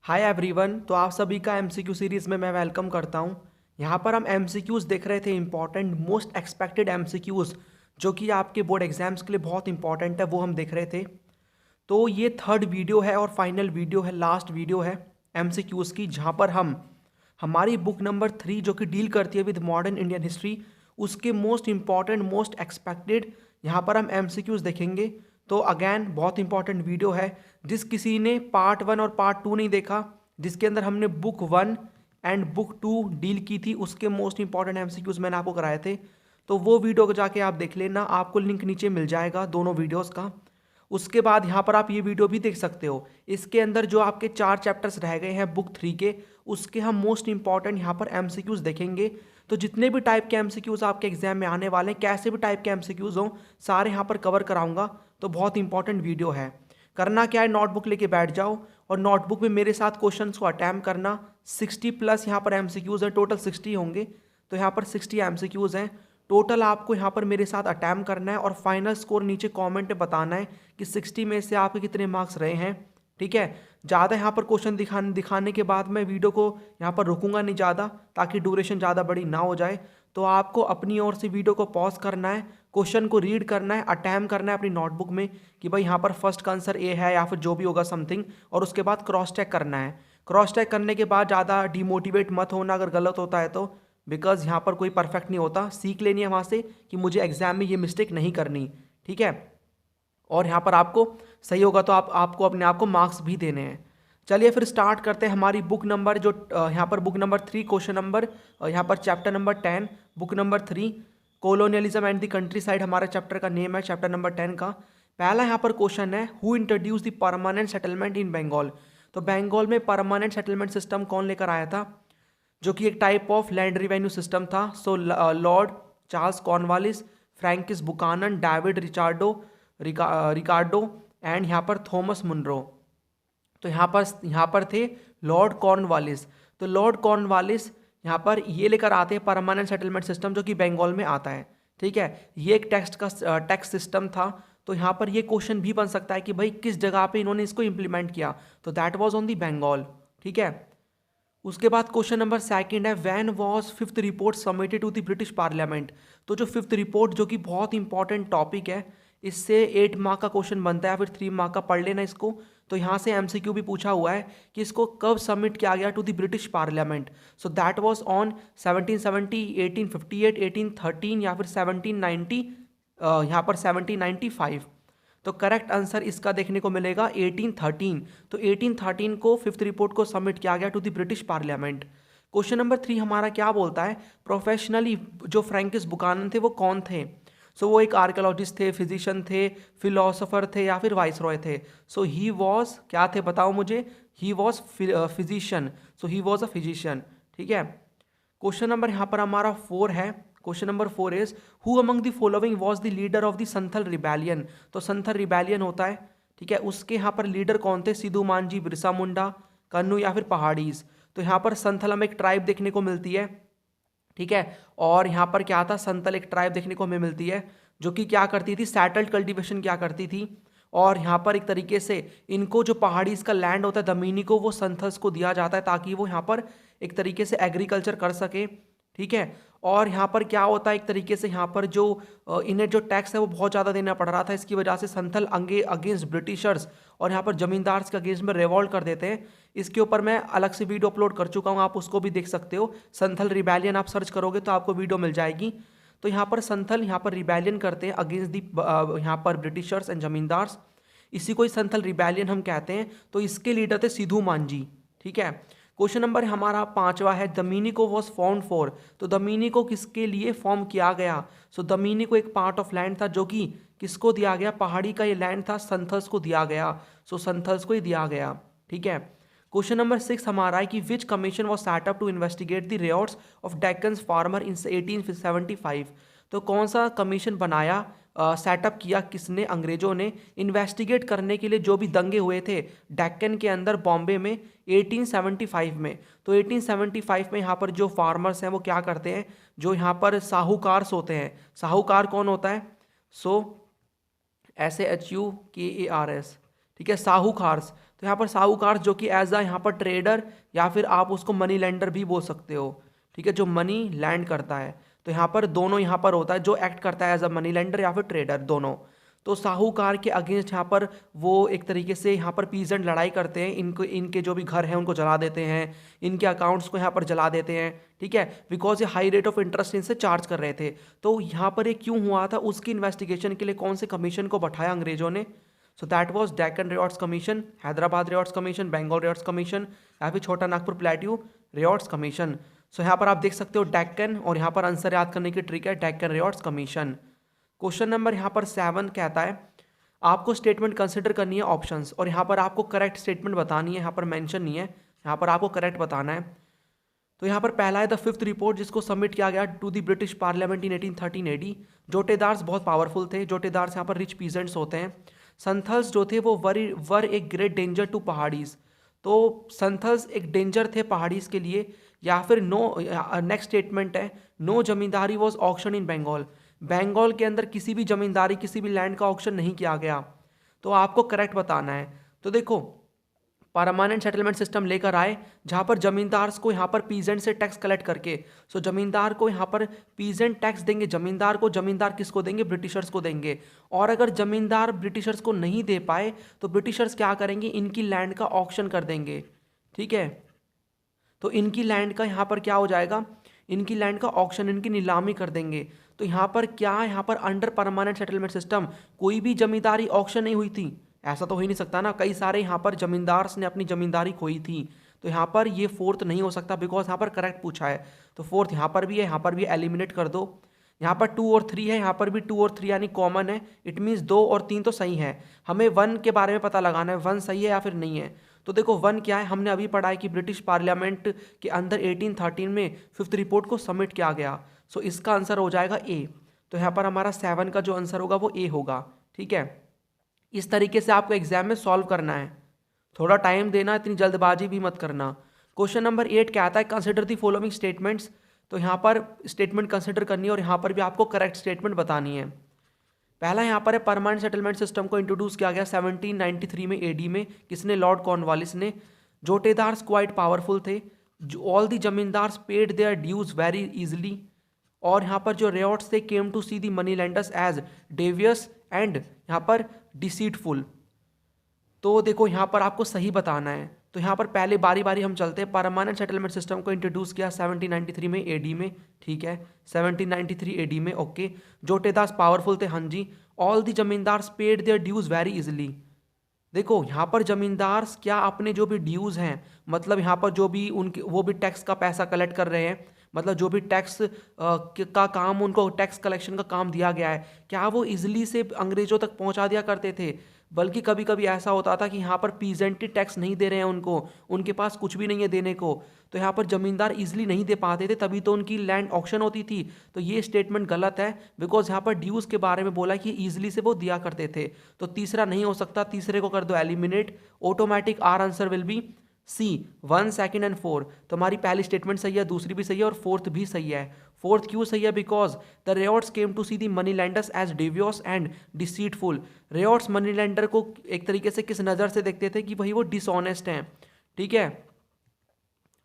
Hi everyone. तो आप सभी का एमसीक्यू सीरीज़ में मैं वेलकम करता हूं। यहां पर हम एमसीक्यूज़ देख रहे थे, इंपॉर्टेंट मोस्ट एक्सपेक्टेड एमसीक्यूज़ जो कि आपके बोर्ड एग्जाम्स के लिए बहुत इंपॉर्टेंट है, वो हम देख रहे थे। तो ये थर्ड वीडियो है और फाइनल वीडियो है, लास्ट वीडियो है एमसीक्यूज़ की, जहां पर हम हमारी बुक नंबर 3 जो कि डील करती है विद मॉडर्न इंडियन हिस्ट्री, उसके मोस्ट इंपॉर्टेंट मोस्ट एक्सपेक्टेड यहाँ पर हम एमसीक्यूज़ देखेंगे। तो अगेन बहुत इंपॉर्टेंट वीडियो है। जिस किसी ने पार्ट 1 और पार्ट 2 नहीं देखा, जिसके अंदर हमने बुक 1 एंड बुक 2 डील की थी, उसके मोस्ट इंपॉर्टेंट एमसीक्यूज़ मैंने आपको कराए थे। तो वो वीडियो को जाके आप देख लेना, आपको लिंक नीचे मिल जाएगा दोनों वीडियोज़ का। उसके बाद यहाँ पर आप ये वीडियो भी देख सकते हो। इसके अंदर जो आपके 4 चैप्टर्स रह गए हैं बुक 3 के, उसके हम मोस्ट इंपॉर्टेंट यहाँ पर एमसीक्यूज़ देखेंगे। तो जितने भी टाइप के एमसीक्यूज़ आपके एग्जाम में आने वाले हैं, कैसे भी टाइप के एमसीक्यूज़ हों, सारे यहाँ पर कवर कराऊंगा। तो बहुत इंपॉर्टेंट वीडियो है। करना क्या है, नोटबुक लेके बैठ जाओ और नोटबुक में मेरे साथ क्वेश्चंस को अटैम्प्ट करना। 60 प्लस यहाँ पर एमसीक्यूज़ हैं, टोटल 60 होंगे। तो यहाँ पर 60 एमसीक्यूज़ हैं टोटल। आपको यहाँ पर मेरे साथ अटैम्प्ट करना है और फाइनल स्कोर नीचे कमेंट में बताना है कि 60 में से आपके कितने मार्क्स रहे हैं। ठीक है, ज़्यादा यहाँ पर क्वेश्चन दिखाने के बाद मैं वीडियो को यहाँ पर रुकूंगा नहीं ज़्यादा, ताकि ड्यूरेशन ज़्यादा बड़ी ना हो जाए। तो आपको अपनी ओर से वीडियो को पॉज करना है, क्वेश्चन को रीड करना है, अटैम्प्ट करना है अपनी नोटबुक में कि भाई यहाँ पर फर्स्ट का आंसर ए है या फिर जो भी होगा समथिंग, और उसके बाद क्रॉस चेक करना है। क्रॉस चेक करने के बाद ज़्यादा डिमोटिवेट मत होना अगर गलत होता है तो, बिकॉज यहाँ पर कोई परफेक्ट नहीं होता। सीख लेनी है वहाँ से कि मुझे एग्जाम में ये मिस्टेक नहीं करनी। ठीक है, और यहाँ पर आपको सही होगा तो आपको अपने आप को मार्क्स भी देने हैं। चलिए फिर स्टार्ट करते हैं हमारी बुक नंबर जो यहाँ पर बुक नंबर 3 क्वेश्चन नंबर यहाँ पर chapter number 10 book number 3 colonialism and the countryside हमारा चैप्टर का नेम है, चैप्टर नंबर 10 का। पहला यहाँ पर क्वेश्चन है, who introduce the permanent settlement in Bengal. तो बंगाल में परमानेंट सेटलमेंट सिस्टम कौन लेकर आया था, जो कि एक type of land revenue system था। So lord Charles Cornwallis, Francis Buchanan, David Ricardo and यहाँ पर थॉमस मुनरो। तो यहाँ पर थे लॉर्ड कॉर्नवालिस। तो लॉर्ड कॉर्नवालिस यहाँ पर ये लेकर आते हैं परमानेंट सेटलमेंट सिस्टम, जो कि बंगाल में आता है। ठीक है, ये एक टैक्स सिस्टम था। तो यहाँ पर ये क्वेश्चन भी बन सकता है कि भाई किस जगह पे इन्होंने इसको इम्प्लीमेंट किया, तो that was on the Bengal. ठीक है, उसके बाद क्वेश्चन नंबर सेकंड है, when was fifth report submitted to the British parliament. तो जो फिफ्थ रिपोर्ट, जो कि बहुत इंपॉर्टेंट टॉपिक है, इससे 8 मार्क का क्वेश्चन बनता है, फिर 3 मार्क का, पढ़ लेना इसको। तो यहाँ से एमसीक्यू भी पूछा हुआ है कि इसको कब सबमिट किया गया to the British parliament. So that was on 1770, 1858, 1813 या फिर 1790, यहाँ पर 1795। तो करेक्ट आंसर इसका देखने को मिलेगा 1813। तो 1813 को फिफ्थ रिपोर्ट को सबमिट किया गया to the British parliament. Question number 3 हमारा क्या बोलता है, प्रोफेशनली जो फ्रैंकिस बुकानन थे वो कौन थे। सो वो एक आर्कियोलॉजिस्ट थे, फिजिशियन थे, फिलोसोफर थे या फिर वाइसरॉय थे। सो ही वॉज क्या थे, बताओ मुझे। He was physician. So he was a physician. ठीक है, क्वेश्चन नंबर यहाँ पर हमारा 4 है। Question number 4 is, who among the following was the leader of the Santhal rebellion. तो संथल रिबेलियन होता है, ठीक है, उसके यहाँ पर लीडर कौन थे, सिद्धू मांझी, बिरसा मुंडा, कन्नू या फिर पहाड़ीज। तो यहाँ पर संथल हमें एक ट्राइब देखने को मिलती है। ठीक है, और यहाँ पर क्या था, संथल एक ट्राइब देखने को हमें मिलती है जो कि क्या करती थी, सैटल्ड कल्टीवेशन क्या करती थी। और यहाँ पर एक तरीके से इनको जो पहाड़ी इसका लैंड होता है जमीनी को, वो संथल्स को दिया जाता है ताकि वो यहाँ पर एक तरीके से एग्रीकल्चर कर सके। ठीक है, और यहाँ पर क्या होता है, एक तरीके से यहाँ पर जो इन्हें जो टैक्स है वो बहुत ज़्यादा देना पड़ रहा था। इसकी वजह से संथल अगेंस्ट ब्रिटिशर्स और यहाँ पर जमींदार के अगेंस्ट में रिवॉल्ट कर देते हैं। इसके ऊपर मैं अलग से वीडियो अपलोड कर चुका हूँ, आप उसको भी देख सकते हो। संथल रिबेलियन आप सर्च करोगे तो आपको वीडियो मिल जाएगी। तो यहाँ पर संथल यहाँ पर रिबेलियन करते हैं अगेंस्ट दी यहाँ पर ब्रिटिशर्स एंड जमींदार्स। इसी को ही संथल रिबेलियन हम कहते हैं। तो इसके लीडर थे सिद्धू मांझी। ठीक है, क्वेश्चन नंबर हमारा 5वां है, दमीनी को वॉज फाउंड फॉर। तो दमीनी को किसके लिए फॉर्म किया गया। सो दमीनी को एक पार्ट ऑफ लैंड था जो कि किसको दिया गया, पहाड़ी का ये लैंड था, संथल्स को दिया गया। सो संथल्स को ही दिया गया। ठीक है, क्वेश्चन नंबर 6 हमारा है कि which commission was set up to investigate the riots of Deccan farmer in 1875। तो कौन सा कमीशन बनाया, सेटअप किया किसने, अंग्रेजों ने, इन्वेस्टिगेट करने के लिए जो भी दंगे हुए थे डेक्कन के अंदर, बॉम्बे में 1875 में। तो 1875 में यहाँ पर जो फार्मर्स हैं वो क्या करते हैं, जो यहाँ पर साहूकार होते हैं। साहूकार कौन होता है, SAHUKARS। ठीक है, साहूकार्स। तो यहाँ पर साहूकार जो कि एज अ यहाँ पर ट्रेडर या फिर आप उसको मनी लेंडर भी बोल सकते हो, ठीक है, जो मनी लैंड करता है। तो यहाँ पर दोनों यहाँ पर होता है, जो एक्ट करता है एज अ मनी लेंडर या फिर ट्रेडर, दोनों। तो साहूकार के अगेंस्ट यहाँ पर वो एक तरीके से यहाँ पर पीजेंट लड़ाई करते हैं, इनको इनके जो भी घर हैं उनको जला देते हैं, इनके अकाउंट्स को यहाँ पर जला देते हैं, ठीक है, बिकॉज ये हाई रेट ऑफ इंटरेस्ट इनसे चार्ज कर रहे थे। तो यहाँ पर ये क्यों हुआ था, उसकी इन्वेस्टिगेशन के लिए कौन से कमीशन को बैठाया अंग्रेजों ने? So that was Deccan riots commission, Hyderabad riots commission, Bengal riots commission या फिर Chota Nagpur plateau riots commission. So यहाँ पर आप देख सकते हो डेक्कन, और यहाँ पर आंसर याद करने की ट्रिक है Deccan riots commission. Question number यहाँ पर 7 कहता है आपको स्टेटमेंट कंसिडर करनी है ऑप्शंस, और यहाँ पर आपको करेक्ट स्टेटमेंट बतानी है, यहाँ पर मेंशन नहीं है, यहाँ पर आपको करेक्ट बताना है। तो यहाँ पर पहला है द फिफ्थ रिपोर्ट, जिसको सबमिट किया गया to the British parliament in 1813 AD। Jotedars बहुत पावरफुल थे, जोटेदार्स यहाँ पर रिच पीजेंट्स होते हैं। संथल्स जो थे वो वर एक ग्रेट डेंजर टू पहाड़ीज, तो संथल्स एक डेंजर थे पहाड़ीज के लिए। या फिर नो, नेक्स्ट स्टेटमेंट है नो जमींदारी वॉज ऑक्शन इन बंगाल, बंगाल के अंदर किसी भी जमींदारी किसी भी लैंड का ऑक्शन नहीं किया गया। तो आपको करेक्ट बताना है। तो देखो परमानेंट सेटलमेंट सिस्टम लेकर आए, जहाँ पर जमींदार को यहाँ पर पीजेंट से टैक्स कलेक्ट करके, सो जमींदार को यहाँ पर पीजेंट टैक्स देंगे जमींदार को, जमींदार किसको देंगे? ब्रिटिशर्स को देंगे। और अगर जमींदार ब्रिटिशर्स को नहीं दे पाए तो ब्रिटिशर्स क्या करेंगे? इनकी लैंड का ऑक्शन कर देंगे, ठीक है। तो इनकी लैंड का यहाँ पर क्या हो जाएगा? इनकी लैंड का ऑक्शन, इनकी नीलामी कर देंगे। तो यहाँ पर क्या, यहाँ पर अंडर परमानेंट सेटलमेंट सिस्टम कोई भी जमींदारी ऑक्शन नहीं हुई थी, ऐसा तो हो ही नहीं सकता ना। कई सारे यहाँ पर जमींदार ने अपनी जमींदारी खोई थी, तो यहाँ पर ये फोर्थ नहीं हो सकता, बिकॉज यहाँ पर करेक्ट पूछा है। तो फोर्थ यहाँ पर भी है, यहाँ पर भी एलिमिनेट कर दो। यहाँ पर 2 और 3 है, यहाँ पर भी 2 और 3 यानी कॉमन है, इट मीन्स 2 और 3 तो सही है। हमें 1 के बारे में पता लगाना है, 1 सही है या फिर नहीं है। तो देखो 1 क्या है, हमने अभी पढ़ा है कि ब्रिटिश पार्लियामेंट के अंदर 1813 में फिफ्थ रिपोर्ट को सबमिट किया गया। सो इसका आंसर हो जाएगा ए। तो यहाँ पर हमारा 7 का जो आंसर होगा वो ए होगा, ठीक है। इस तरीके से आपको एग्जाम में सॉल्व करना है, थोड़ा टाइम देना, इतनी जल्दबाजी भी मत करना। क्वेश्चन नंबर 8 क्या आता है? Consider the following statements. तो यहाँ पर स्टेटमेंट कंसिडर करनी है और यहाँ पर भी आपको करेक्ट स्टेटमेंट बतानी है। पहला यहाँ पर है परमानेंट सेटलमेंट सिस्टम को इंट्रोड्यूस किया गया 1793 में AD में, किसने? लॉर्ड कॉर्नवालिस ने। जोटेदार्स क्वाइट पावरफुल थे, all the zamindars paid their dues very easily. और यहाँ पर जो रेयॉट्स थे came to see the money lenders as devious and यहाँ पर डिसीटफुल। तो देखो यहाँ पर आपको सही बताना है। तो यहाँ पर पहले बारी बारी हम चलते हैं। परमानेंट सेटलमेंट सिस्टम को इंट्रोड्यूस किया 1793 में AD में, ठीक है, 1793 AD में, ओके। जोटेदार्स पावरफुल थे, हाँ जी। All the zamindars paid their dues very easily. देखो यहाँ पर जमींदार क्या अपने जो भी ड्यूज हैं, मतलब यहाँ पर जो भी उनके वो भी टैक्स का पैसा कलेक्ट कर रहे हैं, मतलब जो भी टैक्स का काम, उनको टैक्स कलेक्शन का काम दिया गया है, क्या वो इजीली से अंग्रेजों तक पहुंचा दिया करते थे? बल्कि कभी कभी ऐसा होता था कि यहाँ पर पीजेंटी टैक्स नहीं दे रहे हैं उनको, उनके पास कुछ भी नहीं है देने को, तो यहाँ पर जमींदार इजीली नहीं दे पाते थे, तभी तो उनकी लैंड ऑक्शन होती थी। तो ये स्टेटमेंट गलत है, बिकॉज यहाँ पर ड्यूज के बारे में बोला कि इजीली से वो दिया करते थे। तो तीसरा नहीं हो सकता, तीसरे को कर दो eliminate. Automatic our answer will be C 1, 2 and 4। तो हमारी पहली स्टेटमेंट सही है, दूसरी भी सही है और फोर्थ भी सही है। फोर्थ क्यों सही है? Because the ryots came to see the money lenders as devious and deceitful. Ryots money lender को एक तरीके से किस नज़र से देखते थे? कि भाई वो डिसऑनेस्ट हैं, ठीक है,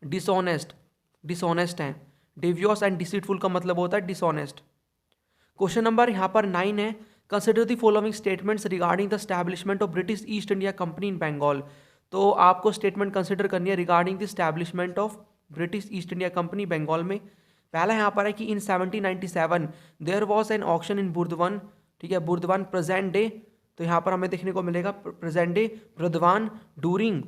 डिसऑनेस्ट हैं। डेवियस एंड डिसीटफुल का मतलब होता है डिसऑनेस्ट। क्वेश्चन नंबर यहाँ पर 9 है, consider the following statements regarding the establishment of British East India Company in Bengal. तो आपको स्टेटमेंट कंसिडर करनी है regarding the establishment of British East India Company Bengal में। पहला यहाँ पर है कि in 1797 there was an auction in Burdwan, ठीक है, बुर्दवान प्रेजेंट डे। तो यहाँ पर हमें देखने को मिलेगा present day Burdwan, during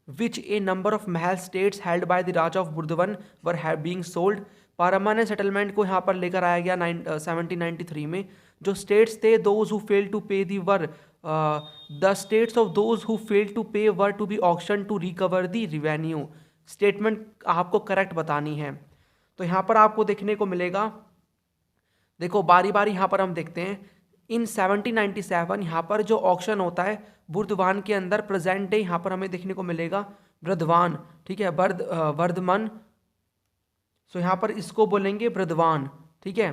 which a number of mahal states held by the raja of Burdwan were being sold. Permanent settlement को यहाँ पर लेकर आया गया 1793 में। जो स्टेट्स थे those who fail to pay the were the states of those who fail to pay were to be auction to recover the revenue. Statement आपको करेक्ट बतानी है। तो यहाँ पर आपको देखने को मिलेगा, देखो बारी बारी यहाँ पर हम देखते हैं। इन 1797 यहाँ पर जो ऑक्शन होता है बुर्दवान के अंदर, प्रेजेंट डे यहाँ पर हमें देखने को मिलेगा बर्दवान, ठीक है, वर्धमान। सो यहाँ पर इसको बोलेंगे बर्दवान, ठीक है,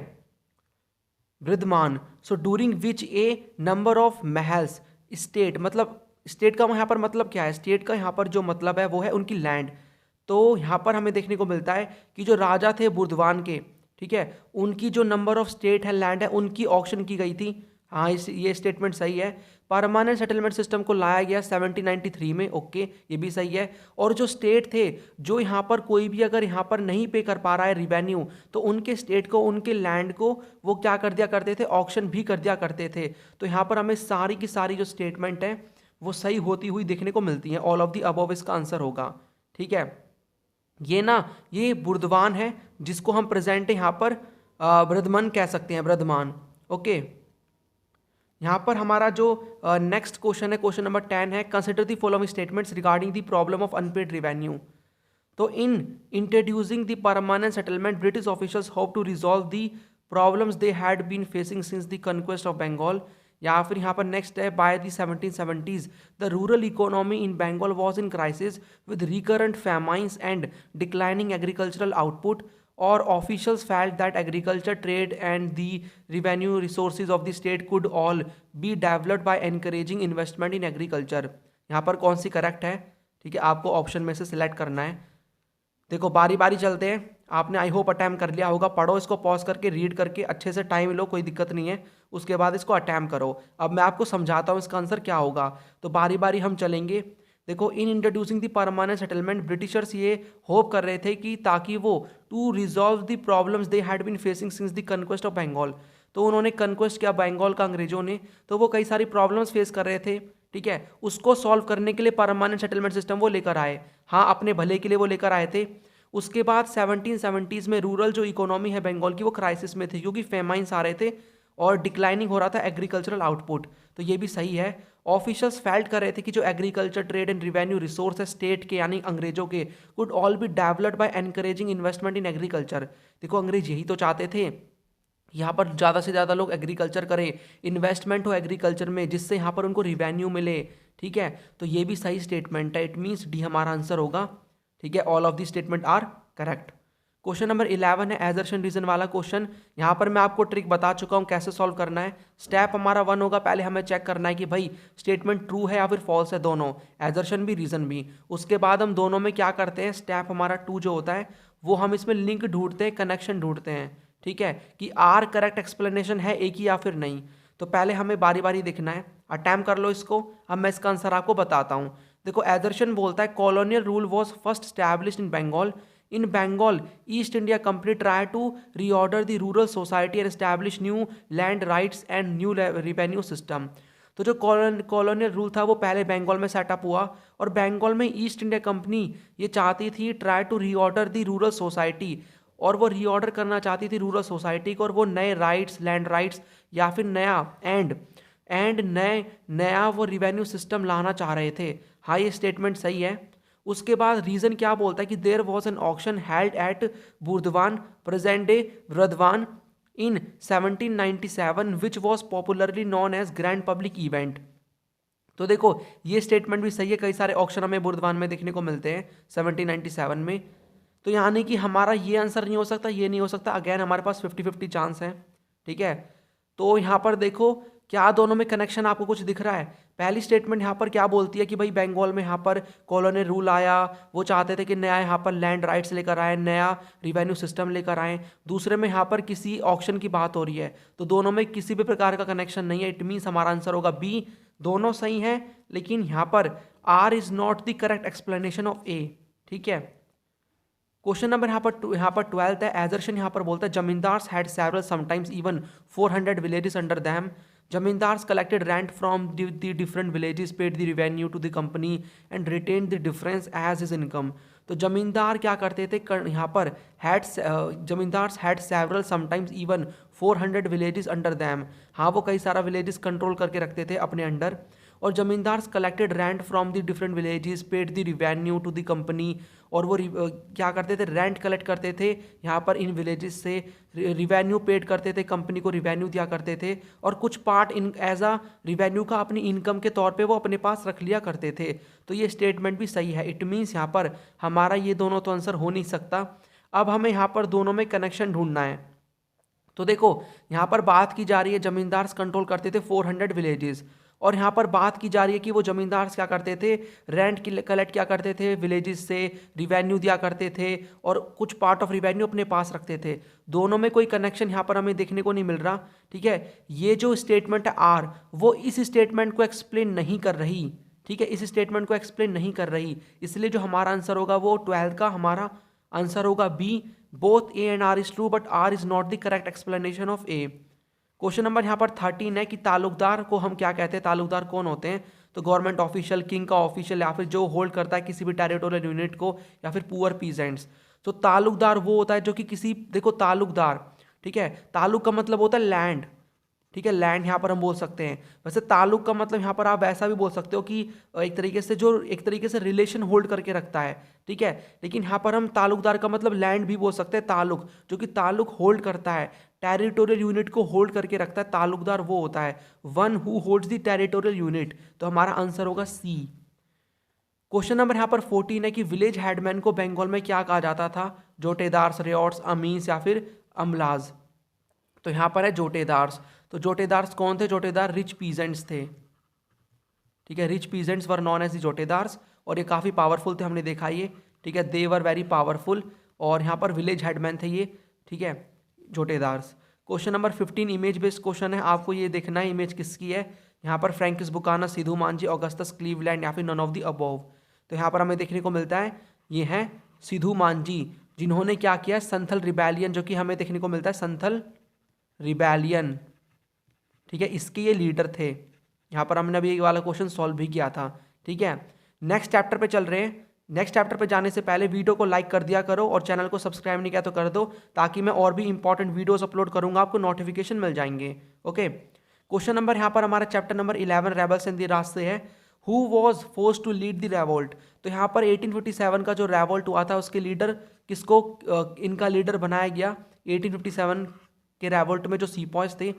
Bardhaman. So during which a number of mahals state, मतलब स्टेट का यहाँ पर मतलब क्या है, स्टेट का यहाँ पर जो मतलब है वो है उनकी लैंड। तो यहाँ पर हमें देखने को मिलता है कि जो राजा थे बुर्दवान के, ठीक है, उनकी जो नंबर ऑफ स्टेट है, लैंड है, उनकी ऑक्शन की गई थी। हाँ, इस ये स्टेटमेंट सही है। परमानेंट सेटलमेंट सिस्टम को लाया गया 1793 में, ओके, ये भी सही है। और जो स्टेट थे, जो यहाँ पर कोई भी अगर यहाँ पर नहीं पे कर पा रहा है रिवेन्यू, तो उनके स्टेट को, उनके लैंड को वो क्या कर दिया करते थे, ऑक्शन भी कर दिया करते थे। तो यहाँ पर हमें सारी की सारी जो स्टेटमेंट है वो सही होती हुई देखने को मिलती है। ऑल ऑफ दी अबव इसका आंसर होगा, ठीक है। ये ना, ये बुर्दवान है जिसको हम प्रेजेंट यहाँ पर बृद्धमन कह सकते हैं, बृद्धमान, ओके। यहाँ पर हमारा जो नेक्स्ट क्वेश्चन है, क्वेश्चन नंबर 10 है, consider the following statements regarding the problem of unpaid revenue. तो in introducing the permanent settlement, British officials hope to resolve the problems they had been facing since the conquest of Bengal. या फिर यहाँ पर next है, by the 1770s the rural economy in Bengal was in crisis with recurrent famines and declining agricultural output, or officials felt that agriculture, trade and the revenue resources of the state could all be developed by encouraging investment in agriculture। यहाँ पर कौन C correct है, ठीक है, आपको option में से select करना है। देखो बारी बारी चलते हैं, आपने आई होप अटैम्प्ट कर लिया होगा, पढ़ो इसको, पॉज करके रीड करके अच्छे से टाइम लो, कोई दिक्कत नहीं है, उसके बाद इसको अटैम्प्ट करो। अब मैं आपको समझाता हूँ इसका आंसर क्या होगा, तो बारी बारी हम चलेंगे। देखो, in introducing the permanent settlement, Britishers ये होप कर रहे थे कि ताकि वो to resolve the problems they had been facing since the conquest of Bengal. तो उन्होंने कन्क्वेस्ट किया बंगाल का अंग्रेजों ने, तो वो कई सारी प्रॉब्लम्स फेस कर रहे थे, ठीक है, उसको सॉल्व करने के लिए परमानेंट सेटलमेंट सिस्टम वो लेकर आए। हाँ, अपने भले के लिए वो लेकर आए थे। उसके बाद 1770s में रूरल जो इकोनॉमी है बंगाल की वो क्राइसिस में थी, क्योंकि फेमाइंस आ रहे थे और डिक्लाइनिंग हो रहा था एग्रीकल्चरल आउटपुट। तो ये भी सही है। ऑफिशियल्स फेल्ट कर रहे थे कि जो agriculture, trade and revenue resource है स्टेट के यानी अंग्रेजों के, could all be developed by encouraging investment in agriculture. देखो अंग्रेज यही तो चाहते थे, यहाँ पर ज़्यादा से ज़्यादा लोग एग्रीकल्चर करें, इन्वेस्टमेंट हो एग्रीकल्चर में, जिससे यहाँ पर उनको रिवेन्यू मिले, ठीक है। तो ये भी सही स्टेटमेंट है, इट मीन्स डी हमारा आंसर होगा, ठीक है। All of the statement are correct. Question number 11 है एजर्शन रीजन वाला क्वेश्चन। यहाँ पर मैं आपको ट्रिक बता चुका हूँ कैसे सॉल्व करना है। स्टेप हमारा 1 होगा, पहले हमें चेक करना है कि भाई स्टेटमेंट ट्रू है या फिर फॉल्स है, दोनों, एजर्शन भी रीजन भी। उसके बाद हम दोनों में क्या करते हैं, स्टेप हमारा 2 जो होता है वो हम इसमें लिंक ढूंढते हैं, कनेक्शन ढूंढते हैं, ठीक है, कि आर करेक्ट एक्सप्लेनेशन है एक ही या फिर नहीं। तो पहले हमें बारी बारी देखना है, अटैम्प्ट कर लो इसको, अब मैं इसका आंसर आपको बताता हूँ। देखो एजर्शन बोलता है colonial rule was first established in Bengal. In Bengal, East India Company tried to reorder the rural society and establish new land rights and new revenue system। तो जो कॉलोनियल रूल था वो पहले बंगाल में सेटअप हुआ, और बंगाल में ईस्ट इंडिया कंपनी ये चाहती थी try to reorder the rural society, और वो रीऑर्डर करना चाहती थी रूरल सोसाइटी को, और वो नए राइट्स, लैंड राइट्स या फिर नया एंड नया वो रिवेन्यू सिस्टम लाना चाह रहे थे। हाँ, ये स्टेटमेंट सही है। उसके बाद रीजन क्या बोलता है कि there was an auction held at Burdwan, present day Bardhaman, in 1797 which was popularly known as grand public event. तो देखो ये स्टेटमेंट भी सही है, कई सारे ऑक्शन हमें बुर्दवान में देखने को मिलते हैं 1797 में। तो यानी कि हमारा ये आंसर नहीं हो सकता, ये नहीं हो सकता, अगेन हमारे पास 50-50 चांस है, ठीक है। तो यहाँ पर देखो क्या दोनों में कनेक्शन आपको कुछ दिख रहा है। पहली स्टेटमेंट यहाँ पर क्या बोलती है कि भाई बंगाल में यहाँ पर कॉलोनियल रूल आया, वो चाहते थे कि नया यहाँ पर लैंड राइट्स लेकर आए, नया रिवेन्यू सिस्टम लेकर आए। दूसरे में यहाँ पर किसी ऑक्शन की बात हो रही है, तो दोनों में किसी भी प्रकार का कनेक्शन नहीं है, इट मीन्स हमारा आंसर होगा बी। दोनों सही हैं, लेकिन यहाँ पर R is not the correct explanation of A, ठीक है। क्वेश्चन नंबर यहाँ पर 12 है एजर्शन। यहाँ पर बोलता है zamindars had several sometimes even 400 villages under them. Zamindars collected rent from the different villages, paid the revenue to the company and retain the difference as his income. तो जमींदार क्या करते थे, यहाँ पर zamindars had several sometimes even 400 villages under them. हाँ, वो कई सारा विलेजेस कंट्रोल करके रखते थे अपने अंडर। और zamindars collected rent from the different villages, paid the revenue to the company, और वो क्या करते थे, रेंट कलेक्ट करते थे यहाँ पर इन विलेजेस से, रिवेन्यू पेड करते थे, कंपनी को रिवेन्यू दिया करते थे, और कुछ part in as a revenue का अपनी इनकम के तौर पे वो अपने पास रख लिया करते थे। तो ये स्टेटमेंट भी सही है, इट मीन्स यहाँ पर हमारा ये दोनों तो आंसर हो नहीं सकता। अब हमें यहाँ पर दोनों में कनेक्शन ढूंढना है। तो देखो यहाँ पर बात की जा रही है जमींदार्स कंट्रोल करते थे 400 विलेजेस, और यहाँ पर बात की जा रही है कि वो जमींदार क्या करते थे, रेंट कलेक्ट क्या करते थे विलेजेस से, रिवेन्यू दिया करते थे और कुछ पार्ट ऑफ रिवेन्यू अपने पास रखते थे। दोनों में कोई कनेक्शन यहाँ पर हमें देखने को नहीं मिल रहा। ठीक है, ये जो स्टेटमेंट है आर, वो इस स्टेटमेंट को एक्सप्लेन नहीं कर रही। ठीक है, इस स्टेटमेंट को एक्सप्लेन नहीं कर रही, इसलिए जो हमारा आंसर होगा वो 12th का हमारा आंसर होगा B. Both A and R is true but R is not the correct explanation of A. Question number यहाँ पर 13 है कि ताल्लुकदार को हम क्या कहते हैं, ताल्लुकदार कौन होते हैं? तो गवर्नमेंट ऑफिशियल, किंग का ऑफिशियल, या फिर जो होल्ड करता है किसी भी टेरिटोरियल यूनिट को, या फिर पुअर पीजेंट्स। तो ताल्लुकदार वो होता है जो कि किसी, देखो ताल्लुकदार, ठीक है, ताल्लुक का मतलब होता है लैंड। ठीक है, लैंड यहाँ पर हम बोल सकते हैं। वैसे ताल्लुक का मतलब यहाँ पर आप ऐसा भी बोल सकते हो कि एक तरीके से रिलेशन होल्ड करके रखता है। ठीक है, लेकिन यहाँ पर हम ताल्लुकदार का मतलब लैंड भी बोल सकते हैं, ताल्लुक जो कि ताल्लुक होल्ड करता है, टेरिटोरियल यूनिट को होल्ड करके रखता है। ताल्लुकदार वो होता है one who holds the territorial unit. तो हमारा आंसर होगा सी। क्वेश्चन नंबर यहाँ पर 14 है कि विलेज हेडमैन को बंगाल में क्या कहा जाता था? जोटेदार्स, रेयॉट्स, अमीन्स या फिर अमलाज। तो यहाँ पर है जोटेदार्स। तो जोटेदार्स कौन थे? जोटेदार रिच पीजेंट्स थे। ठीक है, rich peasants were known as the jotedars, और ये काफ़ी पावरफुल थे, हमने देखा ये। ठीक है, दे वर वेरी पावरफुल, और यहाँ पर विलेज हेडमैन थे ये। ठीक है, jotedars. Question number 15 image based question है, आपको ये देखना है इमेज किसकी है। यहाँ पर Francis Buchanan, Sidhu Manjhi, Augustus Cleveland या फिर नन ऑफ द अबव। तो यहाँ पर हमें देखने को मिलता है ये हैं सिधू मांझी, जिन्होंने क्या किया, संथल रिबेलियन, जो कि हमें देखने को मिलता है संथल रिबेलियन। ठीक है, इसके ये लीडर थे। यहाँ पर हमने अभी ये वाला क्वेश्चन सॉल्व भी किया था। ठीक है, नेक्स्ट चैप्टर पे चल रहे हैं। नेक्स्ट चैप्टर पे जाने से पहले वीडियो को लाइक कर दिया करो, और चैनल को सब्सक्राइब नहीं किया तो कर दो, ताकि मैं और भी इंपॉर्टेंट वीडियोस अपलोड करूंगा, आपको नोटिफिकेशन मिल जाएंगे। ओके, क्वेश्चन नंबर यहाँ पर हमारा chapter number 11 rebels in the Raj से है। Who was force to lead the revolt? तो यहाँ पर 1857 का जो रेवोल्ट हुआ था, उसके लीडर किसको इनका लीडर बनाया गया? 1857 के रेवोल्ट में जो सीपॉयज थे,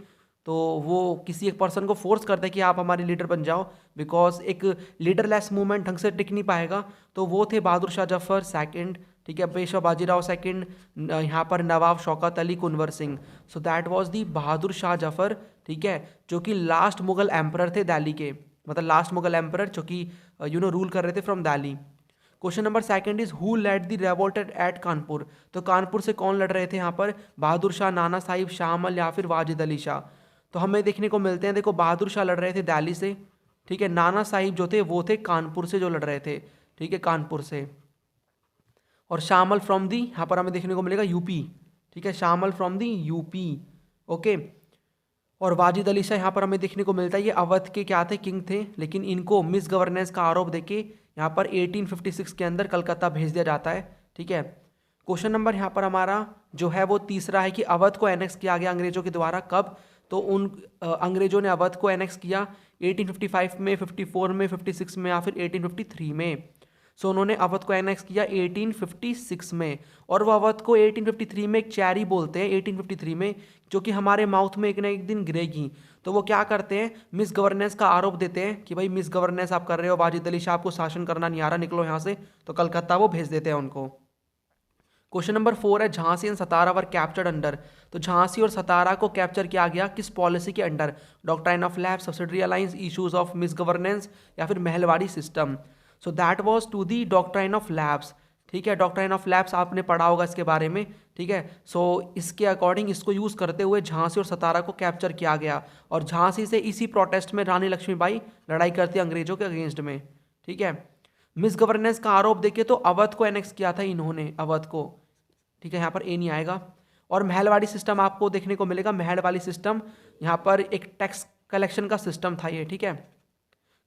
तो वो किसी एक पर्सन को फोर्स करते हैं कि आप हमारे लीडर बन जाओ, बिकॉज एक लीडरलेस मूवमेंट ढंग से टिक नहीं पाएगा। तो वो थे बहादुर शाह जफर सेकंड, ठीक है, पेशवा बाजीराव सेकंड, यहाँ पर Nawab Shaukat Ali, Kunwar Singh. So that was the Bahadur Shah Zafar. ठीक है, जो कि लास्ट मुगल एम्परर थे दिल्ली के, मतलब लास्ट मुगल एम्परर जो कि रूल कर रहे थे from Delhi. Question number second is who led the revolt at Kanpur? तो कानपुर से कौन लड़ रहे थे यहाँ पर? बहादुर शाह, नाना साहिब, शाह अमल या फिर वाजिद अली शाह। तो हमें देखने को मिलते हैं, देखो बहादुर शाह लड़ रहे थे दिल्ली से। ठीक है, नाना साहिब जो थे वो थे कानपुर से जो लड़ रहे थे। ठीक है, कानपुर से। और शाह अमल फ्रॉम दी, यहाँ पर हमें देखने को मिलेगा यूपी। ठीक है, शाह अमल फ्रॉम दी यूपी। ओके, और वाजिद अली शाह यहाँ पर हमें देखने को मिलता है ये अवध के क्या थे, किंग थे, लेकिन इनको मिस गवर्नेंस का आरोप देके यहाँ पर 1856 के अंदर कलकत्ता भेज दिया जाता है। ठीक है, क्वेश्चन नंबर यहाँ पर हमारा जो है वो तीसरा है कि अवध को एनेक्स किया गया अंग्रेजों के द्वारा, कब? तो उन अंग्रेजों ने अवध को एनेक्स किया 1855 में, 54 में, 56 में या फिर 1853 में। सो उन्होंने अवध को एनेक्स किया 1856 में, और वो अवध को 1853 में एक चैरी बोलते हैं, 1853 में, जो कि हमारे माउथ में एक ना एक दिन गिरेगी। तो वो क्या करते हैं, मिस गवर्नेंस का आरोप देते हैं कि भाई मिस गवर्नेंस आप कर रहे हो, वाजिद अली शाह आपको शासन करना नहीं आ रहा, निकलो यहाँ से। तो कलकत्ता वो भेज देते हैं उनको। क्वेश्चन नंबर 4 है Jhansi and Satara were captured under? तो झांसी और सतारा को कैप्चर किया गया किस पॉलिसी के under? Doctrine of lapse, subsidiary alliance, issues of misgovernance या फिर Mahalwari system. So that was to the doctrine of lapse. ठीक है, डॉक्ट्राइन ऑफ लैप्स आपने पढ़ा होगा इसके बारे में। ठीक है, सो इसके अकॉर्डिंग इसको यूज़ करते हुए झांसी और सतारा को कैप्चर किया गया, और झांसी से इसी प्रोटेस्ट में रानी लक्ष्मीबाई लड़ाई करती अंग्रेजों के अगेंस्ट में। ठीक है, मिस गवर्नेंस का आरोप देखे तो अवध को एनेक्स किया था इन्होंने, अवध को। ठीक है, यहाँ पर ए नहीं आएगा। और महलवाड़ी सिस्टम आपको देखने को मिलेगा, महलवाड़ी सिस्टम यहाँ पर एक टैक्स कलेक्शन का सिस्टम था ये। ठीक है,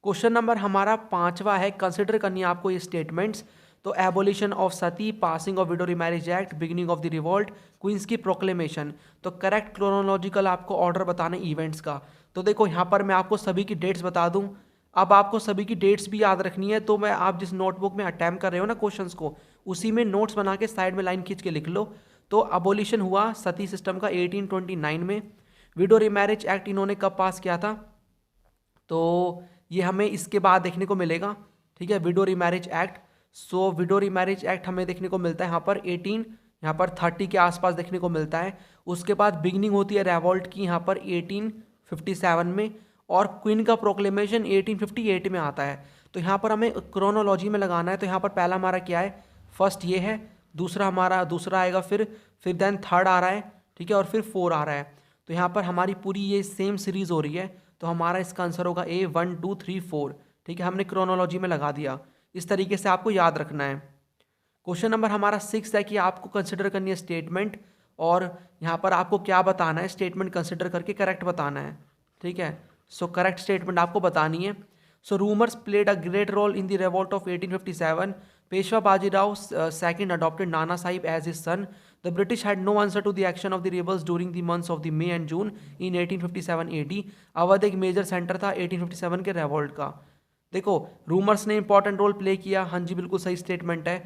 क्वेश्चन नंबर हमारा 5वां है, कंसिडर करनी है आपको ये स्टेटमेंट्स। तो abolition of sati, passing of widow remarriage act, beginning of the revolt, queen's की प्रोक्लेमेशन। तो करेक्ट क्रोनोलॉजिकल आपको ऑर्डर बताना इवेंट्स का। तो देखो यहाँ पर मैं आपको सभी की डेट्स बता दूं, अब आपको सभी की डेट्स भी याद रखनी है। तो मैं आप जिस नोटबुक में अटैम्प्ट कर रहे हो ना क्वेश्चंस को, उसी में नोट्स बना के साइड में लाइन खींच के लिख लो। तो अबोलिशन हुआ सती सिस्टम का 1829 में। विडो रिमैरिज एक्ट इन्होंने कब पास किया था? तो ये हमें इसके बाद देखने को मिलेगा। ठीक है, विडो रिमैरिज एक्ट। सो विडो रिमैरिज एक्ट हमें देखने को मिलता है यहाँ पर 30 के आसपास देखने को मिलता है। उसके बाद बिगनिंग होती है रेवोल्ट की यहाँ पर 1857 में, और क्वीन का प्रोक्लेमेशन 1858 में आता है। तो यहाँ पर हमें क्रोनोलॉजी में लगाना है। तो यहाँ पर पहला हमारा क्या है, फर्स्ट ये है, दूसरा आएगा, फिर देन थर्ड आ रहा है, ठीक है, और फिर 4 आ रहा है। तो यहाँ पर हमारी पूरी ये सेम सीरीज हो रही है, तो हमारा इसका आंसर होगा A 1 2 3 4, ठीक है, हमने क्रोनोलॉजी में लगा दिया। इस तरीके से आपको याद रखना है। क्वेश्चन नंबर हमारा 6 है कि आपको कंसिडर करनी है स्टेटमेंट, और यहाँ पर आपको क्या बताना है, स्टेटमेंट कंसिडर करके करेक्ट बताना है, ठीक है। सो करेक्ट स्टेटमेंट आपको बतानी है। So rumours played a great role in the revolt of 1857. Peshwa Bajirao second adopted Nana Sahib as his son. The British had no answer to the action of the rebels during the months of the May and June in 1857 AD. Awadh एक major centre था 1857 के रेवोल्ट का। देखो, rumours ने important role play किया, हाँ जी बिल्कुल सही स्टेटमेंट है।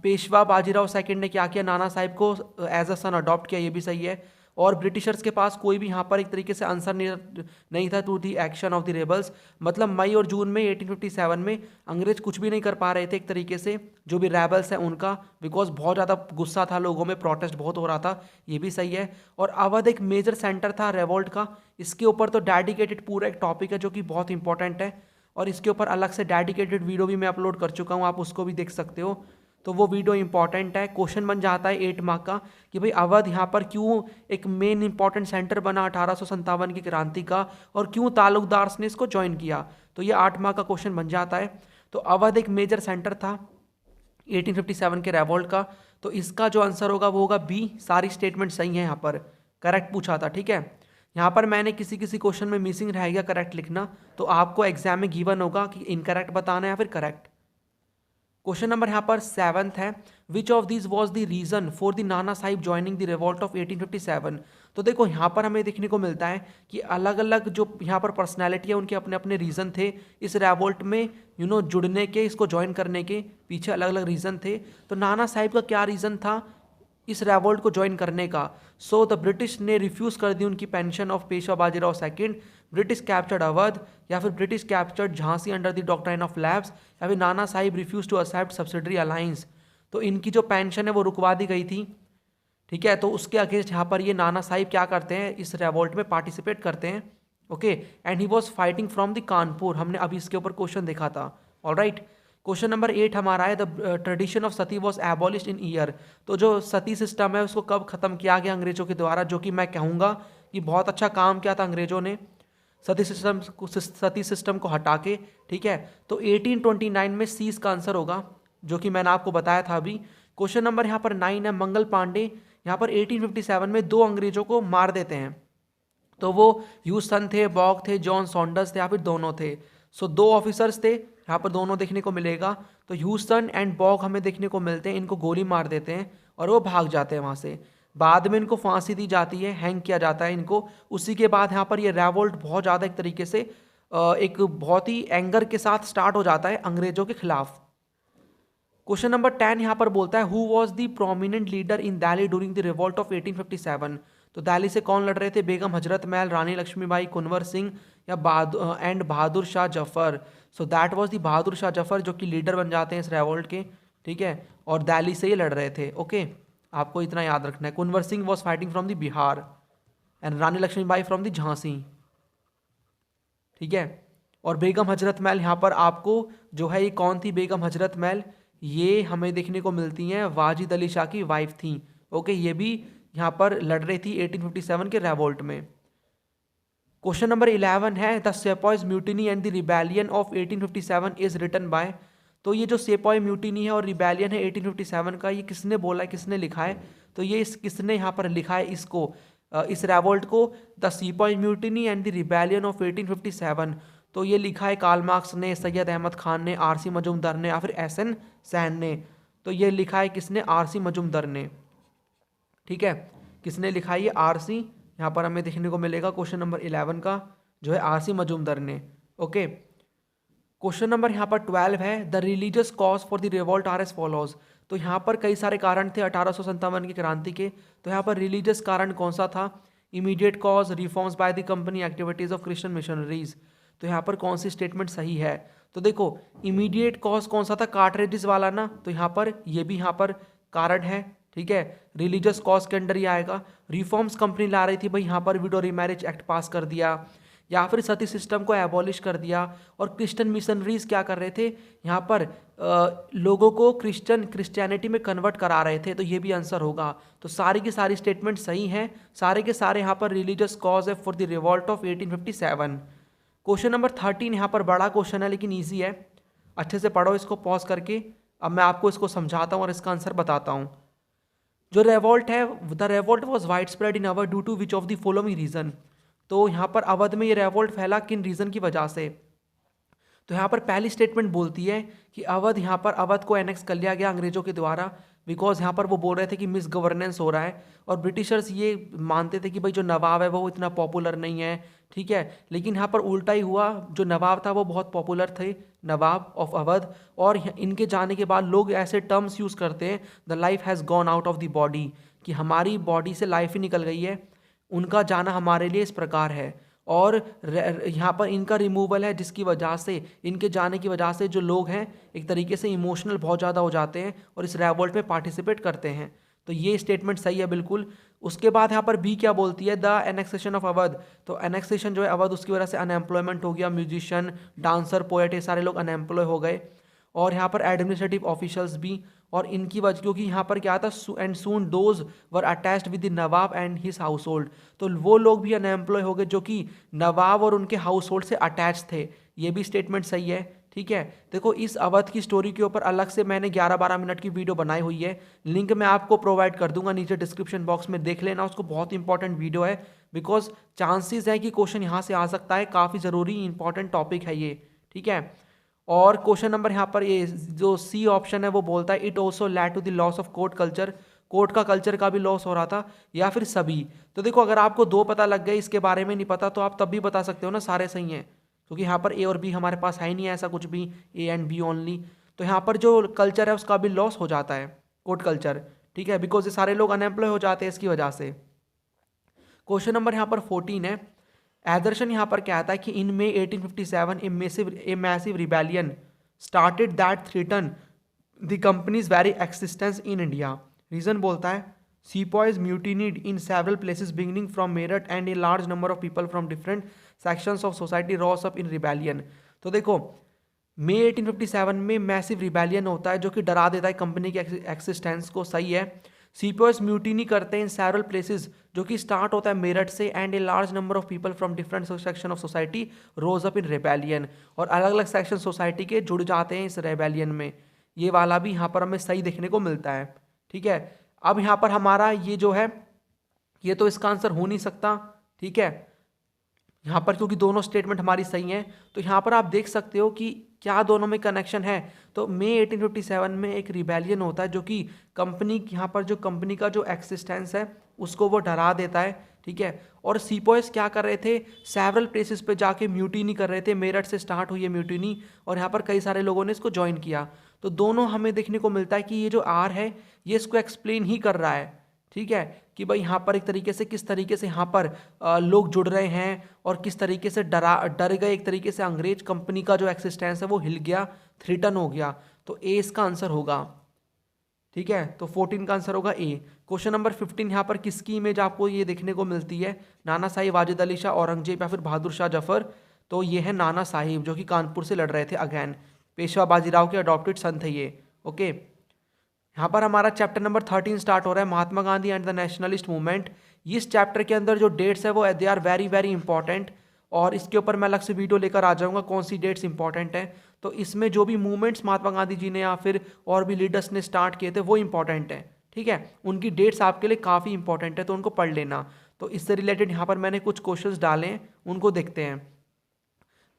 पेशवा बाजीराव सेकंड ने क्या किया, नाना साहिब को एज अ सन अडॉप्ट किया, ये भी सही है। और ब्रिटिशर्स के पास कोई भी यहाँ पर एक तरीके से आंसर नहीं था to the action of the rebels. मतलब मई और जून में 1857 में अंग्रेज कुछ भी नहीं कर पा रहे थे एक तरीके से, जो भी रेबल्स हैं उनका, बिकॉज बहुत ज़्यादा गुस्सा था लोगों में, प्रोटेस्ट बहुत हो रहा था, ये भी सही है। और अवध एक मेजर सेंटर था रेवोल्ट का। इसके ऊपर तो डेडिकेटेड पूरा एक टॉपिक है जो कि बहुत इंपॉर्टेंट है, और इसके ऊपर अलग से डेडिकेटेड वीडियो भी मैं अपलोड कर चुका हूँ, आप उसको भी देख सकते हो। तो वो वीडियो इंपॉर्टेंट है। क्वेश्चन बन जाता है 8 मार्क का कि भाई अवध यहाँ पर क्यों एक मेन इंपॉर्टेंट सेंटर बना 1857 की क्रांति का, और क्यों तालुकदार ने इसको ज्वाइन किया। तो ये 8 मार्क का क्वेश्चन बन जाता है। तो अवध एक मेजर सेंटर था 1857 के रेवोल्ट का। तो इसका जो आंसर होगा वो होगा बी। सारी स्टेटमेंट सही है, यहाँ पर करेक्ट पूछा था, ठीक है। यहाँ पर मैंने किसी क्वेश्चन में मिसिंग रह गया करेक्ट लिखना, तो आपको एग्जाम में गिवन होगा कि इनकरेक्ट बताना है या फिर करेक्ट। क्वेश्चन नंबर यहाँ पर 7th है, which of these was the reason for the Nana Sahib joining the revolt of 1857। तो देखो यहाँ पर हमें देखने को मिलता है कि अलग अलग जो यहाँ पर पर्सनैलिटी है उनके अपने अपने रीज़न थे इस रेवोल्ट में जुड़ने के, इसको ज्वाइन करने के पीछे अलग अलग रीज़न थे। तो नाना साहिब का क्या रीज़न था इस रेवोल्ट को ज्वाइन करने का। सो द ब्रिटिश ने रिफ्यूज़ कर दी उनकी pension of Peshwa Bajirao second, British captured Awadh, या फिर British captured Jhansi under the doctrine of lapse, या फिर Nana Sahib refuse to accept subsidiary alliance. तो इनकी जो पेंशन है वो रुकवा दी गई थी, ठीक है। तो उसके अगेंस्ट यहाँ पर ये नाना साहिब क्या करते हैं, इस रेवोल्ट में पार्टिसिपेट करते हैं, okay. And he was fighting from the Kanpur, हमने अभी इसके ऊपर क्वेश्चन देखा था, ऑलराइट। क्वेश्चन नंबर 8 हमारा है, the tradition of Sati was abolished in year. तो जो सती सिस्टम है उसको कब खत्म किया गया अंग्रेजों के द्वारा, जो कि मैं कहूँगा कि बहुत अच्छा काम किया था अंग्रेजों ने सती सिस्टम को हटा के, ठीक है। तो 1829 में सी इसका आंसर होगा, जो कि मैंने आपको बताया था अभी। क्वेश्चन नंबर यहाँ पर 9 है, मंगल पांडे यहाँ पर 1857 में 2 अंग्रेजों को मार देते हैं। तो वो ह्यूस्टन थे, बॉग थे, जॉन सॉन्डर्स थे, या फिर दोनों थे। सो 2 ऑफिसर्स थे, यहाँ पर दोनों देखने को मिलेगा। तो ह्यूस्टन एंड बॉग हमें देखने को मिलते हैं, इनको गोली मार देते हैं और वो भाग जाते हैं वहाँ से। बाद में इनको फांसी दी जाती है, हैंग किया जाता है इनको। उसी के बाद यहाँ पर ये रेवोल्ट बहुत ज़्यादा एक तरीके से एक बहुत ही एंगर के साथ स्टार्ट हो जाता है अंग्रेजों के खिलाफ। क्वेश्चन नंबर 10 यहाँ पर बोलता है, who was the prominent leader in Delhi during the revolt of 1857। तो दिल्ली से कौन लड़ रहे थे, बेगम हजरत महल, रानी लक्ष्मीबाई, कुंवर सिंह, या Bahadur Shah Zafar. So that was the Bahadur Shah Zafar, जो कि लीडर बन जाते हैं इस रेवोल्ट के, ठीक है। और दिल्ली से ही लड़ रहे थे, ओके। आपको इतना याद रखना है। Kunwar Singh was fighting from the Bihar and Rani Laxmibai from the Jhansi, ठीक है। और बेगम हजरत महल यहाँ पर आपको जो है, ये कौन थी बेगम हजरत महल, ये हमें देखने को मिलती हैं वाजिद अली शाह की वाइफ थी, ओके। ये भी यहाँ पर लड़ रही थी 1857 के रेवोल्ट में। क्वेश्चन नंबर 11 है, the sepoys mutiny and the rebellion of 1857 is written by. तो ये जो सेपॉय म्यूटिनी है और रिबेलियन है 1857 का, ये किसने बोला है, किसने लिखा है। तो ये किसने यहाँ पर लिखा है इसको, इस रेवोल्ट को, the sepoy mutiny and the rebellion of 1857। तो ये लिखा है कार्ल मार्क्स ने, सैयद अहमद खान ने, आरसी मजूमदार ने, या फिर एसएन सैन ने। तो ये लिखा है किसने, आरसी मजूमदार ने, ठीक है। किसने लिखा है ये, आरसी, यहाँ पर हमें देखने को मिलेगा क्वेश्चन नंबर 11 का जो है आरसी मजूमदार ने, ओके। क्वेश्चन नंबर यहाँ पर 12 है, the religious cause for the revolt are as follows. तो यहाँ पर कई सारे कारण थे 1857 की क्रांति के। तो यहाँ पर रिलीजियस कारण कौन सा था, immediate cause, reforms by the company, activities of Christian missionaries. तो यहाँ पर कौन सी स्टेटमेंट सही है। तो देखो इमीडिएट कॉज कौन सा था, कार्टरेजिस वाला ना। तो यहाँ पर ये भी यहाँ पर कारण है, ठीक है। रिलीजियस कॉज के अंडर ही आएगा। रिफॉर्म्स कंपनी ला रही थी भाई, यहाँ पर विडो रीमैरिज एक्ट पास कर दिया। या फिर सती सिस्टम को एबॉलिश कर दिया। और क्रिश्चियन मिशनरीज क्या कर रहे थे, यहाँ पर लोगों को क्रिश्चियनिटी में कन्वर्ट करा रहे थे। तो ये भी आंसर होगा। तो सारी की सारी स्टेटमेंट सही हैं, सारे के सारे यहाँ पर रिलीजियस कॉज है for the revolt of 1857। Question number 13 यहाँ पर बड़ा क्वेश्चन है लेकिन ईजी है, अच्छे से पढ़ो इसको पॉज करके। अब मैं आपको इसको समझाता हूँ और इसका आंसर बताता हूँ। जो रेवोल्ट है, the revolt was widespread in Awadh due to which of the following reason. तो यहाँ पर अवध में ये रेवोल्ट फैला किन रीजन की वजह से। तो यहाँ पर पहली स्टेटमेंट बोलती है कि अवध को एनेक्स कर लिया गया अंग्रेजों के द्वारा, बिकॉज यहाँ पर वो बोल रहे थे कि मिस गवर्नेंस हो रहा है। और ब्रिटिशर्स ये मानते थे कि भाई जो नवाब है वो इतना पॉपुलर नहीं है, ठीक है। लेकिन यहाँ पर उल्टा ही हुआ, जो नवाब था वो बहुत पॉपुलर थे, नवाब ऑफ अवध। और इनके जाने के बाद लोग ऐसे टर्म्स यूज़ करते हैं, the life has gone out of the body, कि हमारी बॉडी से लाइफ ही निकल गई है, उनका जाना हमारे लिए इस प्रकार है। और यहाँ पर इनका रिमूवल है जिसकी वजह से, इनके जाने की वजह से जो लोग हैं एक तरीके से इमोशनल बहुत ज़्यादा हो जाते हैं और इस रेवोल्ट में पार्टिसिपेट करते हैं। तो ये स्टेटमेंट सही है बिल्कुल। उसके बाद यहाँ पर बी क्या बोलती है, द एनेक्सेशन ऑफ अवध। तो एनेक्सेशन जो है अवध, उसकी वजह से अनएम्प्लॉयमेंट हो गया, म्यूजिशियन, डांसर, पोएट, ये सारे लोग अनएम्प्लॉय हो गए। और यहाँ पर एडमिनिस्ट्रेटिव ऑफिशियल्स भी। और इनकी वजह, क्योंकि यहाँ पर क्या था, and soon those were attached with the Nawab and his house hold. तो वो लोग भी अनएम्प्लॉय हो गए जो कि नवाब और उनके हाउस होल्ड से अटैच थे। ये भी स्टेटमेंट सही है, ठीक है। देखो इस अवध की स्टोरी के ऊपर अलग से मैंने 11-12 मिनट की वीडियो बनाई हुई है, लिंक मैं आपको प्रोवाइड कर दूंगा नीचे डिस्क्रिप्शन बॉक्स में, देख लेना उसको, बहुत इंपॉर्टेंट वीडियो है। बिकॉज चांसेस है कि क्वेश्चन यहाँ से आ सकता है, काफ़ी ज़रूरी इंपॉर्टेंट टॉपिक है ये, ठीक है। और क्वेश्चन नंबर यहाँ पर ये जो सी ऑप्शन है वो बोलता है it also led to the loss of court culture, court का कल्चर का भी लॉस हो रहा था, या फिर सभी। तो देखो अगर आपको दो पता लग गए, इसके बारे में नहीं पता, तो आप तब भी बता सकते हो ना सारे सही हैं, क्योंकि यहाँ पर ए और बी हमारे पास है ही नहीं, ऐसा कुछ भी, ए एंड बी ओनली। तो यहाँ पर जो कल्चर है उसका भी लॉस हो जाता है, कोर्ट कल्चर, ठीक है, बिकॉज ये सारे लोग अनएम्प्लॉय हो जाते हैं इसकी वजह से। क्वेश्चन नंबर यहाँ पर 14 है, एदर्शन यहाँ पर कहता है कि in May 1857 a massive rebellion started that threaten the company's very existence in India. Reason बोलता है sepoys mutinied in several places beginning from Meerut and a large number of people from different sections of society rose up in rebellion. तो देखो मई 1857 में massive rebellion होता है जो कि डरा देता है कंपनी के एक्सिस्टेंस को, सही है। सीपॉयज म्यूटिनी करते हैं इन सेवरल प्लेसेस, जो कि स्टार्ट होता है मेरठ से, and a large number of people from different section of society rose up in rebellion, और अलग अलग सेक्शन सोसाइटी के जुड़ जाते हैं इस रेबेलियन में। ये वाला भी यहाँ पर हमें सही देखने को मिलता है, ठीक है। अब यहाँ पर हमारा ये जो है, ये तो इसका आंसर हो नहीं सकता, ठीक है, यहाँ पर क्योंकि दोनों स्टेटमेंट हमारी सही हैं। तो यहाँ पर आप देख सकते हो कि क्या दोनों में कनेक्शन है। तो मई 1857 में एक रिबेलियन होता है जो कि कंपनी, यहाँ पर जो कंपनी का जो एक्सिस्टेंस है उसको वो डरा देता है, ठीक है। और सीपॉयस क्या कर रहे थे, सेवरल प्लेसेस पे जाके म्यूटिनी कर रहे थे, मेरठ से स्टार्ट हुई है म्यूटिनी, और यहाँ पर कई सारे लोगों ने इसको ज्वाइन किया। तो दोनों हमें देखने को मिलता है कि ये जो आर है ये इसको एक्सप्लेन ही कर रहा है, ठीक है, कि भाई यहाँ पर एक तरीके से किस तरीके से यहाँ पर लोग जुड़ रहे हैं और किस तरीके से डर गए, एक तरीके से अंग्रेज कंपनी का जो एक्सिस्टेंस है वो हिल गया, थ्रेटन हो गया। तो ए इसका आंसर होगा, ठीक है। तो 14 का आंसर होगा ए। क्वेश्चन नंबर 15 यहाँ पर किसकी इमेज आपको ये देखने को मिलती है, नाना साहिब, वाजिद अली शाह, औरंगजेब या फिर बहादुर शाह जफर। तो ये है नाना साहिब जो कि कानपुर से लड़ रहे थे अगेन, पेशवा बाजीराव के अडॉप्टेड सन थे ये, ओके। यहाँ पर हमारा चैप्टर नंबर 13 स्टार्ट हो रहा है, Mahatma Gandhi and the nationalist movement. इस चैप्टर के अंदर जो डेट्स है वो they are very very important, और इसके ऊपर मैं अलग से वीडियो लेकर आ जाऊँगा कौन सी डेट्स इंपॉर्टेंट हैं। तो इसमें जो भी मूवमेंट्स महात्मा गांधी जी ने या फिर और भी लीडर्स ने स्टार्ट किए थे वो इंपॉर्टेंट हैं, ठीक है, उनकी डेट्स आपके लिए काफ़ी इंपॉर्टेंट है, तो उनको पढ़ लेना। तो इससे रिलेटेड यहाँ पर मैंने कुछ क्वेश्चंस डाले हैं, उनको देखते हैं।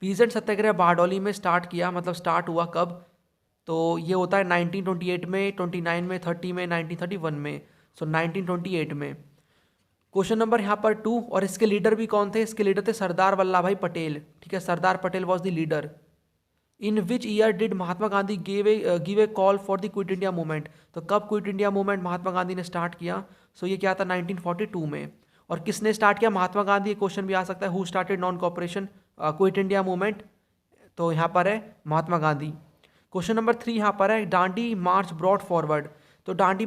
पीजेंट सत्याग्रह बारडोली में स्टार्ट किया, मतलब स्टार्ट हुआ कब, तो ये होता है 1928 में, 29 में, 30 में, 1931 में, सो 1928 में। क्वेश्चन नंबर यहाँ पर 2, और इसके लीडर भी कौन थे, इसके लीडर थे सरदार वल्लभ भाई पटेल, ठीक है, Sardar Patel was the leader. In which year did Mahatma Gandhi give a call for the quit India movement. तो कब quit India movement Mahatma Gandhi ने स्टार्ट किया, सो ये क्या था 1942 में। और किसने स्टार्ट किया, महात्मा गांधी। ये क्वेश्चन भी आ सकता है, who started non cooperation quit India movement, तो यहाँ पर है महात्मा गांधी। क्वेश्चन नंबर 3 यहाँ पर है, डांडी मार्च ब्रॉड फॉरवर्ड। तो दांडी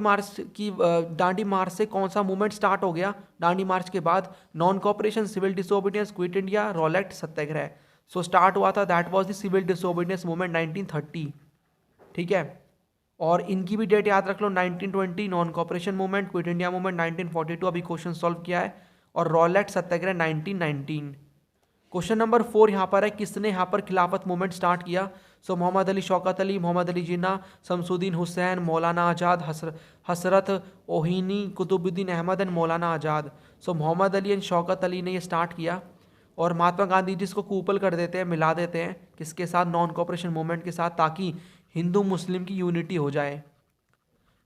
मार्च से कौन सा मूवमेंट स्टार्ट हो गया? दांडी मार्च के बाद non cooperation, civil disobedience, quit India, Rowlatt, Satyagraha. So start हुआ था, that was the civil disobedience movement 1930। ठीक है, और इनकी भी डेट याद रख लो, 1920 non cooperation movement, quit India movement 1942 अभी क्वेश्चन सॉल्व किया है, और रॉलेट सत्याग्रह 1919। क्वेश्चन नंबर 4 यहाँ पर है, किसने यहाँ पर खिलाफत मूवमेंट स्टार्ट किया? सो मोहम्मद अली शौकत अली, मोहम्मद अली जिन्ना, शमसुद्दीन हुसैन, मौलाना आज़ाद, हसरत ओहिनी, Qutubuddin Ahmad and Maulana Azad. So Mohammad Ali and Shaukat Ali ने ये स्टार्ट किया, और महात्मा गांधी जी इसको कूपल कर देते हैं, मिला देते हैं किसके साथ? नॉन कॉपरेशन मूवमेंट के साथ, ताकि हिंदू मुस्लिम की यूनिटी हो जाए।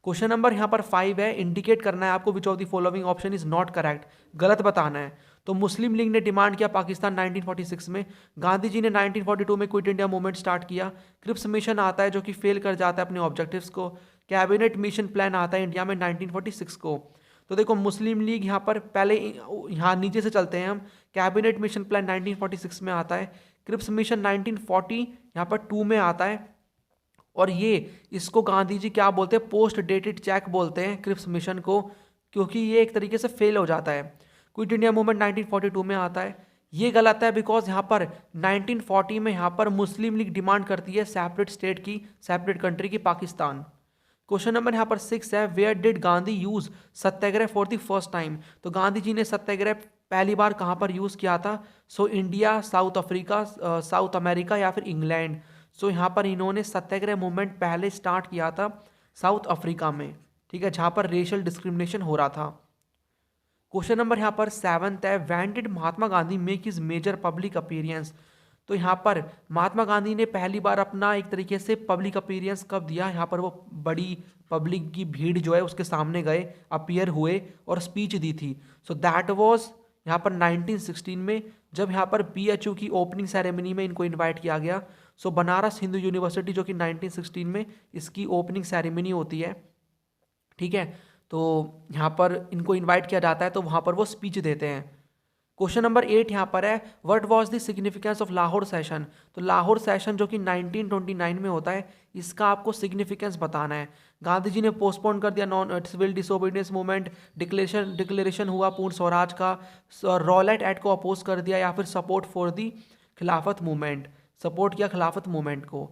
क्वेश्चन नंबर यहाँ पर 5 है, इंडिकेट करना है आपको विच of the following option is not correct, गलत बताना है। तो मुस्लिम लीग ने डिमांड किया पाकिस्तान 1946 में, गांधी जी ने 1942 में क्विट इंडिया मूवमेंट स्टार्ट किया, क्रिप्स मिशन आता है जो कि फेल कर जाता है अपने ऑब्जेक्टिव्स को, कैबिनेट मिशन प्लान आता है इंडिया में 1946 को। तो देखो मुस्लिम लीग यहाँ पर पहले, यहाँ नीचे से चलते हैं हम, कैबिनेट मिशन प्लान 1946 में आता है, क्रिप्स मिशन 1940 यहाँ पर 2 में आता है, और ये इसको गांधी जी क्या बोलते हैं? पोस्ट डेटेड चेक बोलते हैं क्रिप्स मिशन को, क्योंकि ये एक तरीके से फेल हो जाता है। क्विट इंडिया मूवमेंट 1942 में आता है, ये गलत है, बिकॉज यहाँ पर 1940 में यहाँ पर मुस्लिम लीग डिमांड करती है सेपरेट स्टेट की, सेपरेट कंट्री की, पाकिस्तान। क्वेश्चन नंबर यहाँ पर 6 है, where did Gandhi use satyagraha for the first time? तो गांधी जी ने सत्याग्रह पहली बार कहाँ पर यूज किया था? So India, south Africa, south America या फिर इंग्लैंड। सो यहाँ पर इन्होंने सत्याग्रह मूवमेंट पहले स्टार्ट किया था साउथ अफ्रीका में, ठीक है, जहाँ पर रेशियल डिस्क्रिमिनेशन हो रहा था। क्वेश्चन नंबर यहाँ पर 7 है, when did Mahatma Gandhi make his major public appearance? तो यहाँ पर महात्मा गांधी ने पहली बार अपना एक तरीके से पब्लिक अपीयरेंस कब दिया? यहाँ पर वो बड़ी पब्लिक की भीड़ जो है उसके सामने गए, अपीयर हुए और स्पीच दी थी। सो दैट वाज यहाँ पर 1916 में, जब यहाँ पर BHU की ओपनिंग सेरेमनी में इनको इनवाइट किया गया। सो बनारस हिंदू यूनिवर्सिटी जो कि 1916 में इसकी ओपनिंग सेरेमनी होती है, ठीक है, तो यहाँ पर इनको इनवाइट किया जाता है, तो वहाँ पर वो स्पीच देते हैं। क्वेश्चन नंबर 8 यहाँ पर है, what was the significance of Lahore session? तो लाहौर सेशन जो कि 1929 में होता है, इसका आपको सिग्निफिकेंस बताना है। गांधी जी ने पोस्टपोन कर दिया non civil disobedience movement, declaration हुआ पूर्ण स्वराज का, रॉलेट एक्ट को अपोज कर दिया, या फिर सपोर्ट फॉर दी खिलाफत मूवमेंट, सपोर्ट किया खिलाफत मूवमेंट को।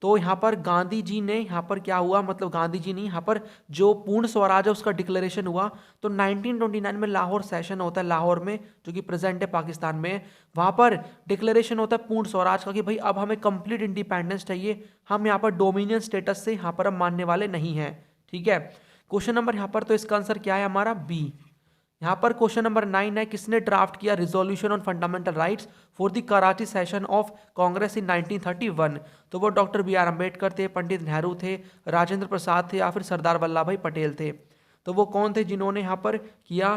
तो यहाँ पर गांधी जी ने, यहाँ पर क्या हुआ, मतलब गांधी जी नहीं, यहाँ पर जो पूर्ण स्वराज है उसका डिक्लेरेशन हुआ। तो 1929 में लाहौर सेशन होता है, लाहौर में, जो कि प्रेजेंट है पाकिस्तान में, वहाँ पर डिक्लेरेशन होता है पूर्ण स्वराज का कि भाई अब हमें कंप्लीट इंडिपेंडेंस चाहिए, हम यहाँ पर डोमिनियन स्टेटस से यहाँ पर हम मानने वाले नहीं हैं, ठीक है। क्वेश्चन नंबर यहाँ पर, तो इसका आंसर क्या है हमारा? बी। यहाँ पर क्वेश्चन नंबर 9 है, किसने ड्राफ्ट किया resolution on fundamental rights for the Karachi session of Congress in 1931? तो वो डॉक्टर BR अम्बेडकर थे, पंडित नेहरू थे, राजेंद्र प्रसाद थे, या फिर सरदार वल्लभ भाई पटेल थे। तो वो कौन थे जिन्होंने यहाँ पर किया?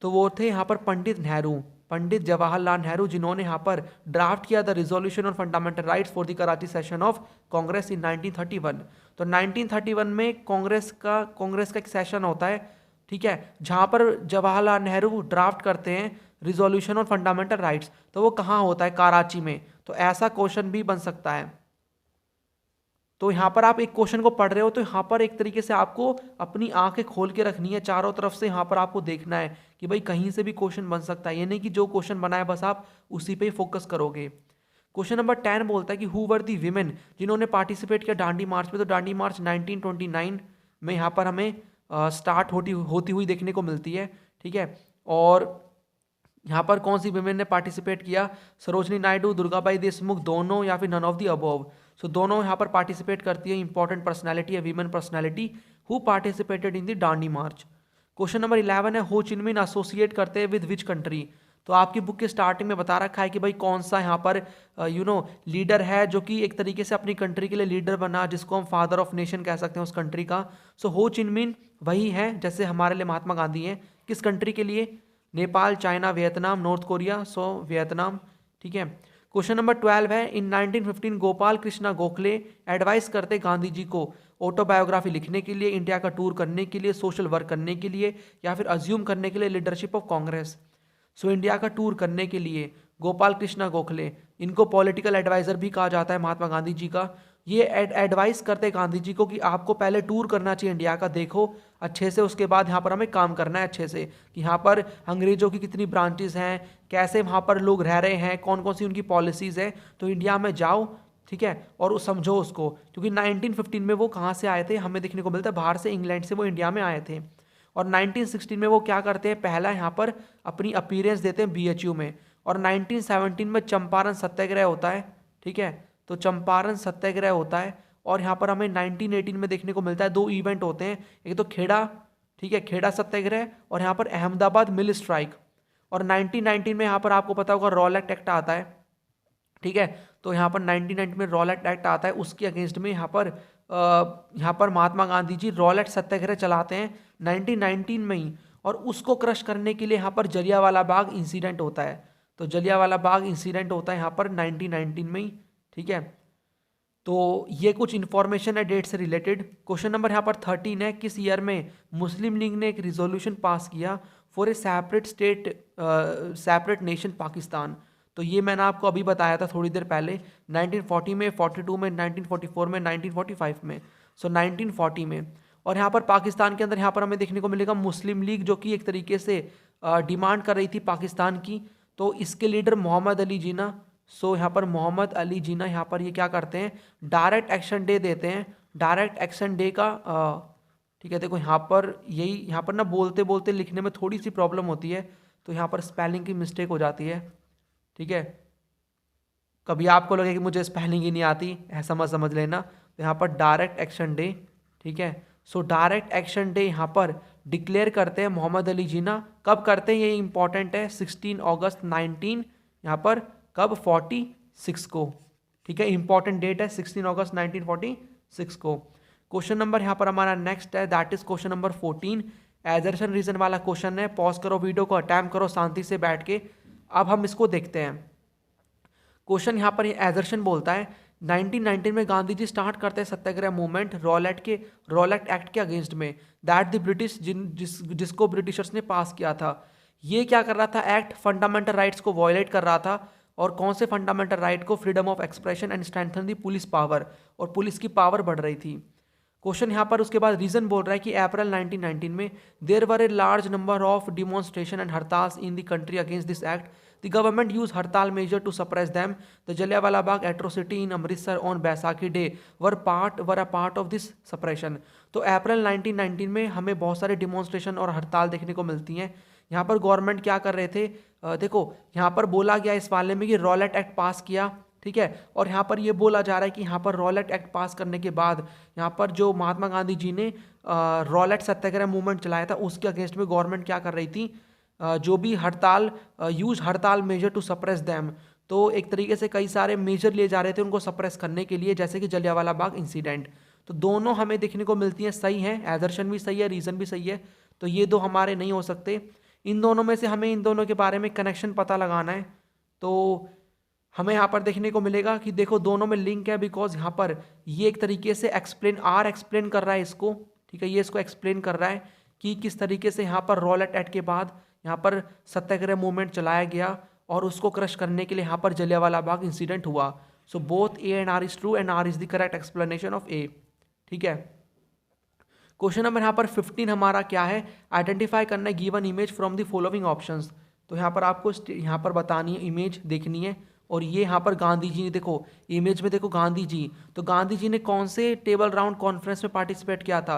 तो वो थे यहाँ पर पंडित नेहरू, पंडित जवाहरलाल नेहरू, जिन्होंने यहाँ पर ड्राफ्ट किया the resolution on fundamental rights for the Karachi session of Congress in 1931। तो 1931 में कांग्रेस का एक सेशन होता है, ठीक है, जहां पर जवाहरलाल नेहरू ड्राफ्ट करते हैं रिजोल्यूशन ऑन फंडामेंटल राइट्स। तो वो कहाँ होता है? कराची में। तो ऐसा क्वेश्चन भी बन सकता है। तो यहाँ पर आप एक क्वेश्चन को पढ़ रहे हो, तो यहाँ पर एक तरीके से आपको अपनी आंखें खोल के रखनी है, चारों तरफ से यहाँ पर आपको देखना है कि भाई कहीं से भी क्वेश्चन बन सकता है, ये नहीं कि जो क्वेश्चन बना है बस आप उसी पे ही फोकस करोगे। क्वेश्चन नंबर 10 बोलता है कि हु वर दी विमेन जिन्होंने पार्टिसिपेट किया दांडी मार्च में? तो दांडी मार्च 1929 में यहाँ पर हमें स्टार्ट होती हुई देखने को मिलती है, ठीक है। और यहाँ पर कौन सी विमेन ने पार्टिसिपेट किया? सरोजनी नायडू, दुर्गाबाई देशमुख, दोनों, या फिर नन ऑफ दी अबव? सो दोनों यहाँ पर पार्टिसिपेट करती है, इंपॉर्टेंट पर्सनैलिटी है, women personality who participated in the Dandi March. Question number 11 है, हो चिनमिन एसोसिएट करते हैं विद विच कंट्री? तो आपकी बुक के स्टार्टिंग में बता रखा है कि भाई कौन सा यहाँ पर लीडर है जो कि एक तरीके से अपनी कंट्री के लिए लीडर बना, जिसको हम फादर ऑफ नेशन कह सकते हैं उस कंट्री का। सो हो चिनमिन वही है जैसे हमारे लिए महात्मा गांधी हैं। किस कंट्री के लिए? Nepal, China, Vietnam, North Korea. So Vietnam, ठीक है। क्वेश्चन नंबर 12 है, इन 1915 गोपाल कृष्णा गोखले एडवाइस करते गांधी जी को ऑटोबायोग्राफी लिखने के लिए, इंडिया का टूर करने के लिए, सोशल वर्क करने के लिए, या फिर अज्यूम करने के लिए leadership of Congress? So India का टूर करने के लिए गोपाल कृष्णा गोखले, इनको पॉलिटिकल एडवाइजर भी कहा जाता है महात्मा गांधी जी का। ये एडवाइस करते गांधी जी को कि आपको पहले टूर करना चाहिए इंडिया का, देखो अच्छे से, उसके बाद यहाँ पर हमें काम करना है अच्छे से कि यहाँ पर अंग्रेजों की कितनी ब्रांचेस हैं, कैसे वहाँ पर लोग रह रहे हैं, कौन कौन सी उनकी पॉलिसीज़ है, तो इंडिया में जाओ, ठीक है, और समझो उसको। क्योंकि 1915 में वो कहाँ से आए थे, हमें देखने को मिलता है बाहर से, इंग्लैंड से वो इंडिया में आए थे। और 1916 में वो क्या करते हैं, पहला यहाँ पर अपनी अपीयरेंस देते हैं BHU में। और 1917 में चंपारण सत्याग्रह होता है, ठीक है, तो चंपारण सत्याग्रह होता है। और यहाँ पर हमें 1918 में देखने को मिलता है 2 इवेंट होते हैं, एक तो खेड़ा, ठीक है, खेड़ा सत्याग्रह, और यहाँ पर अहमदाबाद मिल स्ट्राइक। और 1919 में यहाँ पर आपको पता होगा रॉलेट एक्ट आता है, ठीक है, तो यहाँ पर 1990 में रॉलेट एक्ट आता है, उसके अगेंस्ट में यहाँ पर महात्मा गांधी जी रॉलेट सत्याग्रह चलाते हैं 1919 में ही। और उसको क्रश करने के लिए यहाँ पर जलियांवाला बाग इंसिडेंट होता है, तो जलियांवाला बाग इंसिडेंट होता है यहाँ पर 1919 में ही, ठीक है। तो ये कुछ इन्फॉर्मेशन है डेट से रिलेटेड। क्वेश्चन नंबर यहाँ पर 13 है, किस ईयर में मुस्लिम लीग ने एक रिजोल्यूशन पास किया for a separate state, separate nation Pakistan. तो ये मैंने आपको अभी बताया था थोड़ी देर पहले, 1940 में, 42 में, 1944 में, 1945 में, सो 1940 में। और यहाँ पर पाकिस्तान के अंदर यहाँ पर हमें देखने को मिलेगा मुस्लिम लीग, जो कि एक तरीके से डिमांड कर रही थी पाकिस्तान की। तो इसके लीडर मोहम्मद अली जिन्ना, सो यहाँ पर मोहम्मद अली जिन्ना यहाँ पर ये क्या करते हैं, डायरेक्ट एक्शन डे देते हैं, डायरेक्ट एक्शन डे का, ठीक है। देखो यहाँ पर यही, यहाँ पर ना बोलते बोलते लिखने में थोड़ी सी प्रॉब्लम होती है, तो यहाँ पर स्पेलिंग की मिस्टेक हो जाती है, ठीक है। कभी आपको लगे कि मुझे स्पेलिंग ही नहीं आती, ऐसा मत समझ लेना। तो यहाँ पर डायरेक्ट एक्शन डे, ठीक है, सो डायरेक्ट एक्शन डे यहाँ पर डिक्लेयर करते हैं मोहम्मद अली जिन्ना। कब करते हैं ये इंपॉर्टेंट है, 16 अगस्त 19 यहाँ पर कब, 46 को, ठीक है, इंपॉर्टेंट डेट है 16 अगस्त 1946 को। क्वेश्चन नंबर यहाँ पर हमारा नेक्स्ट है, that is question number 14, assertion reason वाला क्वेश्चन है। पॉज करो वीडियो को, अटैम्प्ट करो शांति से बैठ के। अब हम इसको देखते हैं। क्वेश्चन यहाँ पर एजर्शन बोलता है 1919 में गांधी जी स्टार्ट करते हैं सत्याग्रह मूवमेंट रॉलेट एक्ट के अगेंस्ट में, दैट द ब्रिटिश जिसको ब्रिटिशर्स ने पास किया था। ये क्या कर रहा था, एक्ट फंडामेंटल राइट्स को वायलेट कर रहा था। और कौन से फंडामेंटल राइट को, freedom of expression and strengthen the police power, और पुलिस की पावर बढ़ रही थी। क्वेश्चन यहाँ पर उसके बाद रीजन बोल रहा है कि अप्रैल 1919 में there were a large number of demonstration and hartals in the country against this act, the government use hartal measure to suppress them, the Jallianwala Bagh atrocity in Amritsar on Baisakhi day were a part of this suppression. तो अप्रैल 1919 में हमें बहुत सारे demonstration और हड़ताल देखने को मिलती हैं। यहाँ पर गवर्नमेंट क्या कर रहे थे, देखो यहाँ पर बोला गया इस वाले में कि रॉलेट एक्ट पास किया, ठीक है। और यहाँ पर ये बोला जा रहा है कि यहाँ पर रॉलेट एक्ट पास करने के बाद यहाँ पर जो महात्मा गांधी जी ने रॉलेट सत्याग्रह मूवमेंट चलाया था, उसके अगेंस्ट में गवर्नमेंट क्या कर रही थी, जो भी हड़ताल मेजर टू सप्रेस देम। तो एक तरीके से कई सारे मेजर लिए जा रहे थे उनको सप्रेस करने के लिए, जैसे कि जलियांवाला बाग इंसिडेंट। तो दोनों हमें देखने को मिलती हैं, सही है, एजर्शन भी सही है, रीजन भी सही है। तो ये दो हमारे नहीं हो सकते। इन दोनों में से हमें इन दोनों के बारे में कनेक्शन पता लगाना है। तो हमें यहाँ पर देखने को मिलेगा कि देखो दोनों में लिंक है, बिकॉज यहाँ पर ये एक तरीके से एक्सप्लेन कर रहा है इसको, ठीक है, ये इसको एक्सप्लेन कर रहा है कि किस तरीके से यहाँ पर रॉलेट एक्ट के बाद यहाँ पर सत्याग्रह मूवमेंट चलाया गया और उसको क्रश करने के लिए यहाँ पर जलियांवाला बाग इंसिडेंट हुआ। So both A and R is true and R is the correct explanation of A, ठीक है। क्वेश्चन नंबर यहाँ पर 15 हमारा क्या है, आइडेंटिफाई करना है given image from the following options. तो यहाँ पर आपको यहाँ पर बतानी है, इमेज देखनी है। और ये यहाँ पर गांधी जी ने, देखो इमेज में देखो गांधी जी, तो गांधी जी ने कौन से टेबल राउंड कॉन्फ्रेंस में पार्टिसिपेट किया था,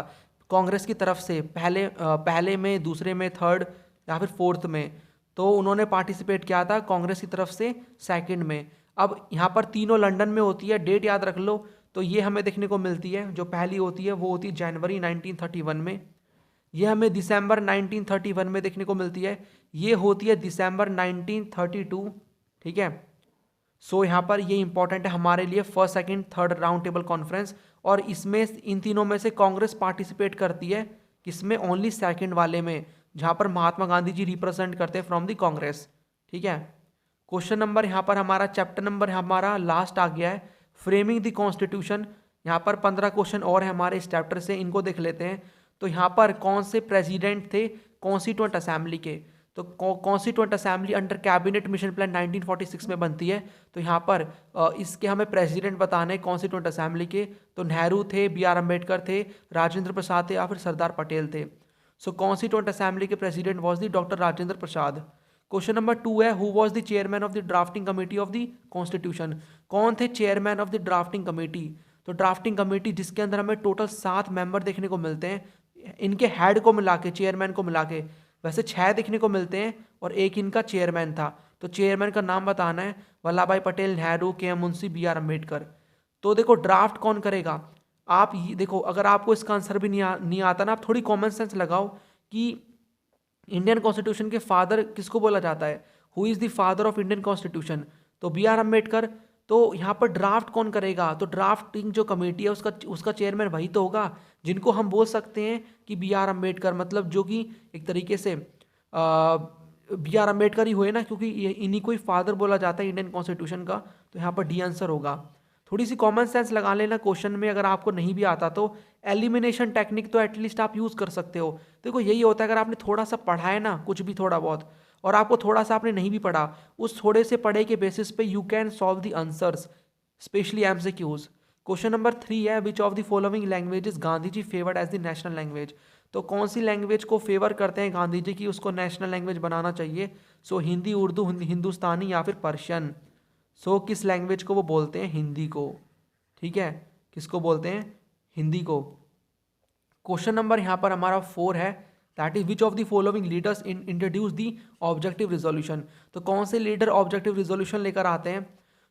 कांग्रेस की तरफ से, पहले में, दूसरे में, थर्ड या फिर फोर्थ में। तो उन्होंने पार्टिसिपेट किया था कांग्रेस की तरफ से सेकंड में। अब यहाँ पर तीनों लंदन में होती है, डेट याद रख लो। तो ये हमें देखने को मिलती है, जो पहली होती है वो होती है जनवरी 1931 में, ये हमें दिसंबर 1931 में देखने को मिलती है, ये होती है दिसंबर 1932, ठीक है। सो यहाँ पर ये इंपॉर्टेंट है हमारे लिए, first second third round table conference. और इसमें इन तीनों में से कांग्रेस पार्टिसिपेट करती है, किसमें, ओनली सेकंड वाले में, जहाँ पर महात्मा गांधी जी रिप्रेजेंट करते हैं फ्रॉम द कांग्रेस, ठीक है। क्वेश्चन नंबर यहाँ पर हमारा, चैप्टर नंबर हमारा लास्ट आ गया है, फ्रेमिंग द कॉन्स्टिट्यूशन। यहाँ पर 15 क्वेश्चन और है हमारे इस चैप्टर से, इनको देख लेते हैं। तो यहाँ पर कौन से प्रेसिडेंट थे कॉन्स्टिट्यूएंट असेंबली के, तो constituent assembly under cabinet mission plan 1946 में बनती है। तो यहाँ पर इसके हमें प्रेसिडेंट बताने हैं कॉन्स्टिट्यूएंट असेंबली के। तो नेहरू थे, बी आर अम्बेडकर थे, राजेंद्र प्रसाद थे या फिर सरदार पटेल थे। सो कॉन्स्टिट्यूएंट असेंबली के president was the doctor Rajendra Prasad. Question number 2 है, who was the chairman of the drafting committee of the constitution. कौन थे chairman of the drafting committee. तो ड्राफ्टिंग कमेटी जिसके अंदर हमें टोटल 7 मेंबर देखने को मिलते हैं, इनके हेड को मिला के, चेयरमैन को मिला के वैसे 6 देखने को मिलते हैं और एक इनका चेयरमैन था। तो चेयरमैन का नाम बताना है, वल्लभ भाई Patel, Nehru, K M Munshi, B R Ambedkar. तो देखो ड्राफ्ट कौन करेगा, आप ये देखो, अगर आपको इसका आंसर भी नहीं आता ना, आप थोड़ी कॉमन सेंस लगाओ कि इंडियन कॉन्स्टिट्यूशन के फादर किसको बोला जाता है, who is the father of Indian constitution. तो बी आर अम्बेडकर। तो यहाँ पर ड्राफ्ट कौन करेगा, तो ड्राफ्टिंग जो कमेटी है उसका चेयरमैन वही तो होगा जिनको हम बोल सकते हैं कि बी आर अम्बेडकर, मतलब जो कि एक तरीके से बी आर अम्बेडकर ही हुए ना, क्योंकि इन्हीं को ही फादर बोला जाता है इंडियन कॉन्स्टिट्यूशन का। तो यहाँ पर डी आंसर होगा। थोड़ी सी कॉमन सेंस लगा लेना क्वेश्चन में, अगर आपको नहीं भी आता तो एलिमिनेशन टेक्निक तो एटलीस्ट आप यूज़ कर सकते हो। देखो यही होता है, अगर आपने थोड़ा सा पढ़ा है ना, कुछ भी थोड़ा बहुत, और आपको थोड़ा सा आपने नहीं भी पढ़ा, उस थोड़े से पढ़े के बेसिस पे you can solve the answers, specially MCQs. Question number 3 है, which of the following languages Gandhi ji favoured as the national language. तो कौन सी लैंग्वेज को फेवर करते हैं गांधी जी की उसको नेशनल लैंग्वेज बनाना चाहिए। सो हिंदी, उर्दू, हिंदुस्तानी या फिर पर्शियन। सो किस लैंग्वेज को वो बोलते हैं, हिंदी को। ठीक है, किसको बोलते हैं, हिंदी को। क्वेश्चन नंबर यहाँ पर हमारा 4 है, that is which of the following leaders introduce the objective resolution. तो कौन से लीडर ऑब्जेक्टिव रिजोल्यूशन लेकर आते हैं।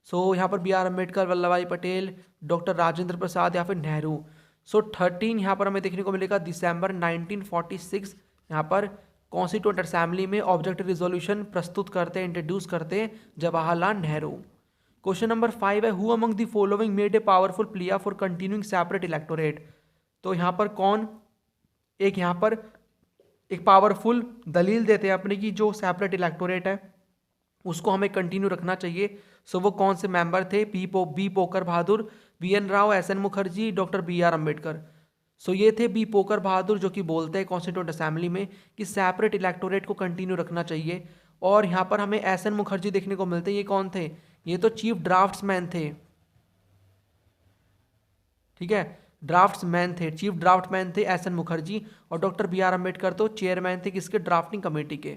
सो यहाँ पर बी आर अम्बेडकर, वल्लभ भाई पटेल, डॉक्टर राजेंद्र प्रसाद या फिर नेहरू। सो 13 यहाँ पर हमें देखने को मिलेगा दिसंबर 1946, यहाँ पर कॉन्स्टिट्यूएंट असेंबली में ऑब्जेक्टिव रिजोल्यूशन प्रस्तुत करते हैं, इंट्रोड्यूस करते हैं जवाहरलाल नेहरू। क्वेश्चन नंबर 5 है, who among the following made a powerful plea for continuing separate electorate. तो यहाँ पर कौन एक यहाँ पर एक पावरफुल दलील देते हैं अपने की जो सेपरेट इलेक्टोरेट है उसको हमें कंटिन्यू रखना चाहिए। सो वो कौन से मेंबर थे, B Pocker Bahadur, V N Rao, S N Mukherjee, doctor B R Ambedkar. So ये थे बी पोकर बहादुर जो कि बोलते हैं कॉन्स्टिट्यूएंट असेंबली में कि सेपरेट इलेक्टोरेट को कंटिन्यू रखना चाहिए। और यहाँ पर हमें एस एन मुखर्जी देखने को मिलते हैं, ये कौन थे, ये तो चीफ ड्राफ्ट्समैन थे। ठीक है, ड्राफ्ट्समैन थे, चीफ ड्राफ्टमैन थे एस एन मुखर्जी, और डॉक्टर बी आर अम्बेडकर तो चेयरमैन थे किसके, ड्राफ्टिंग कमेटी के।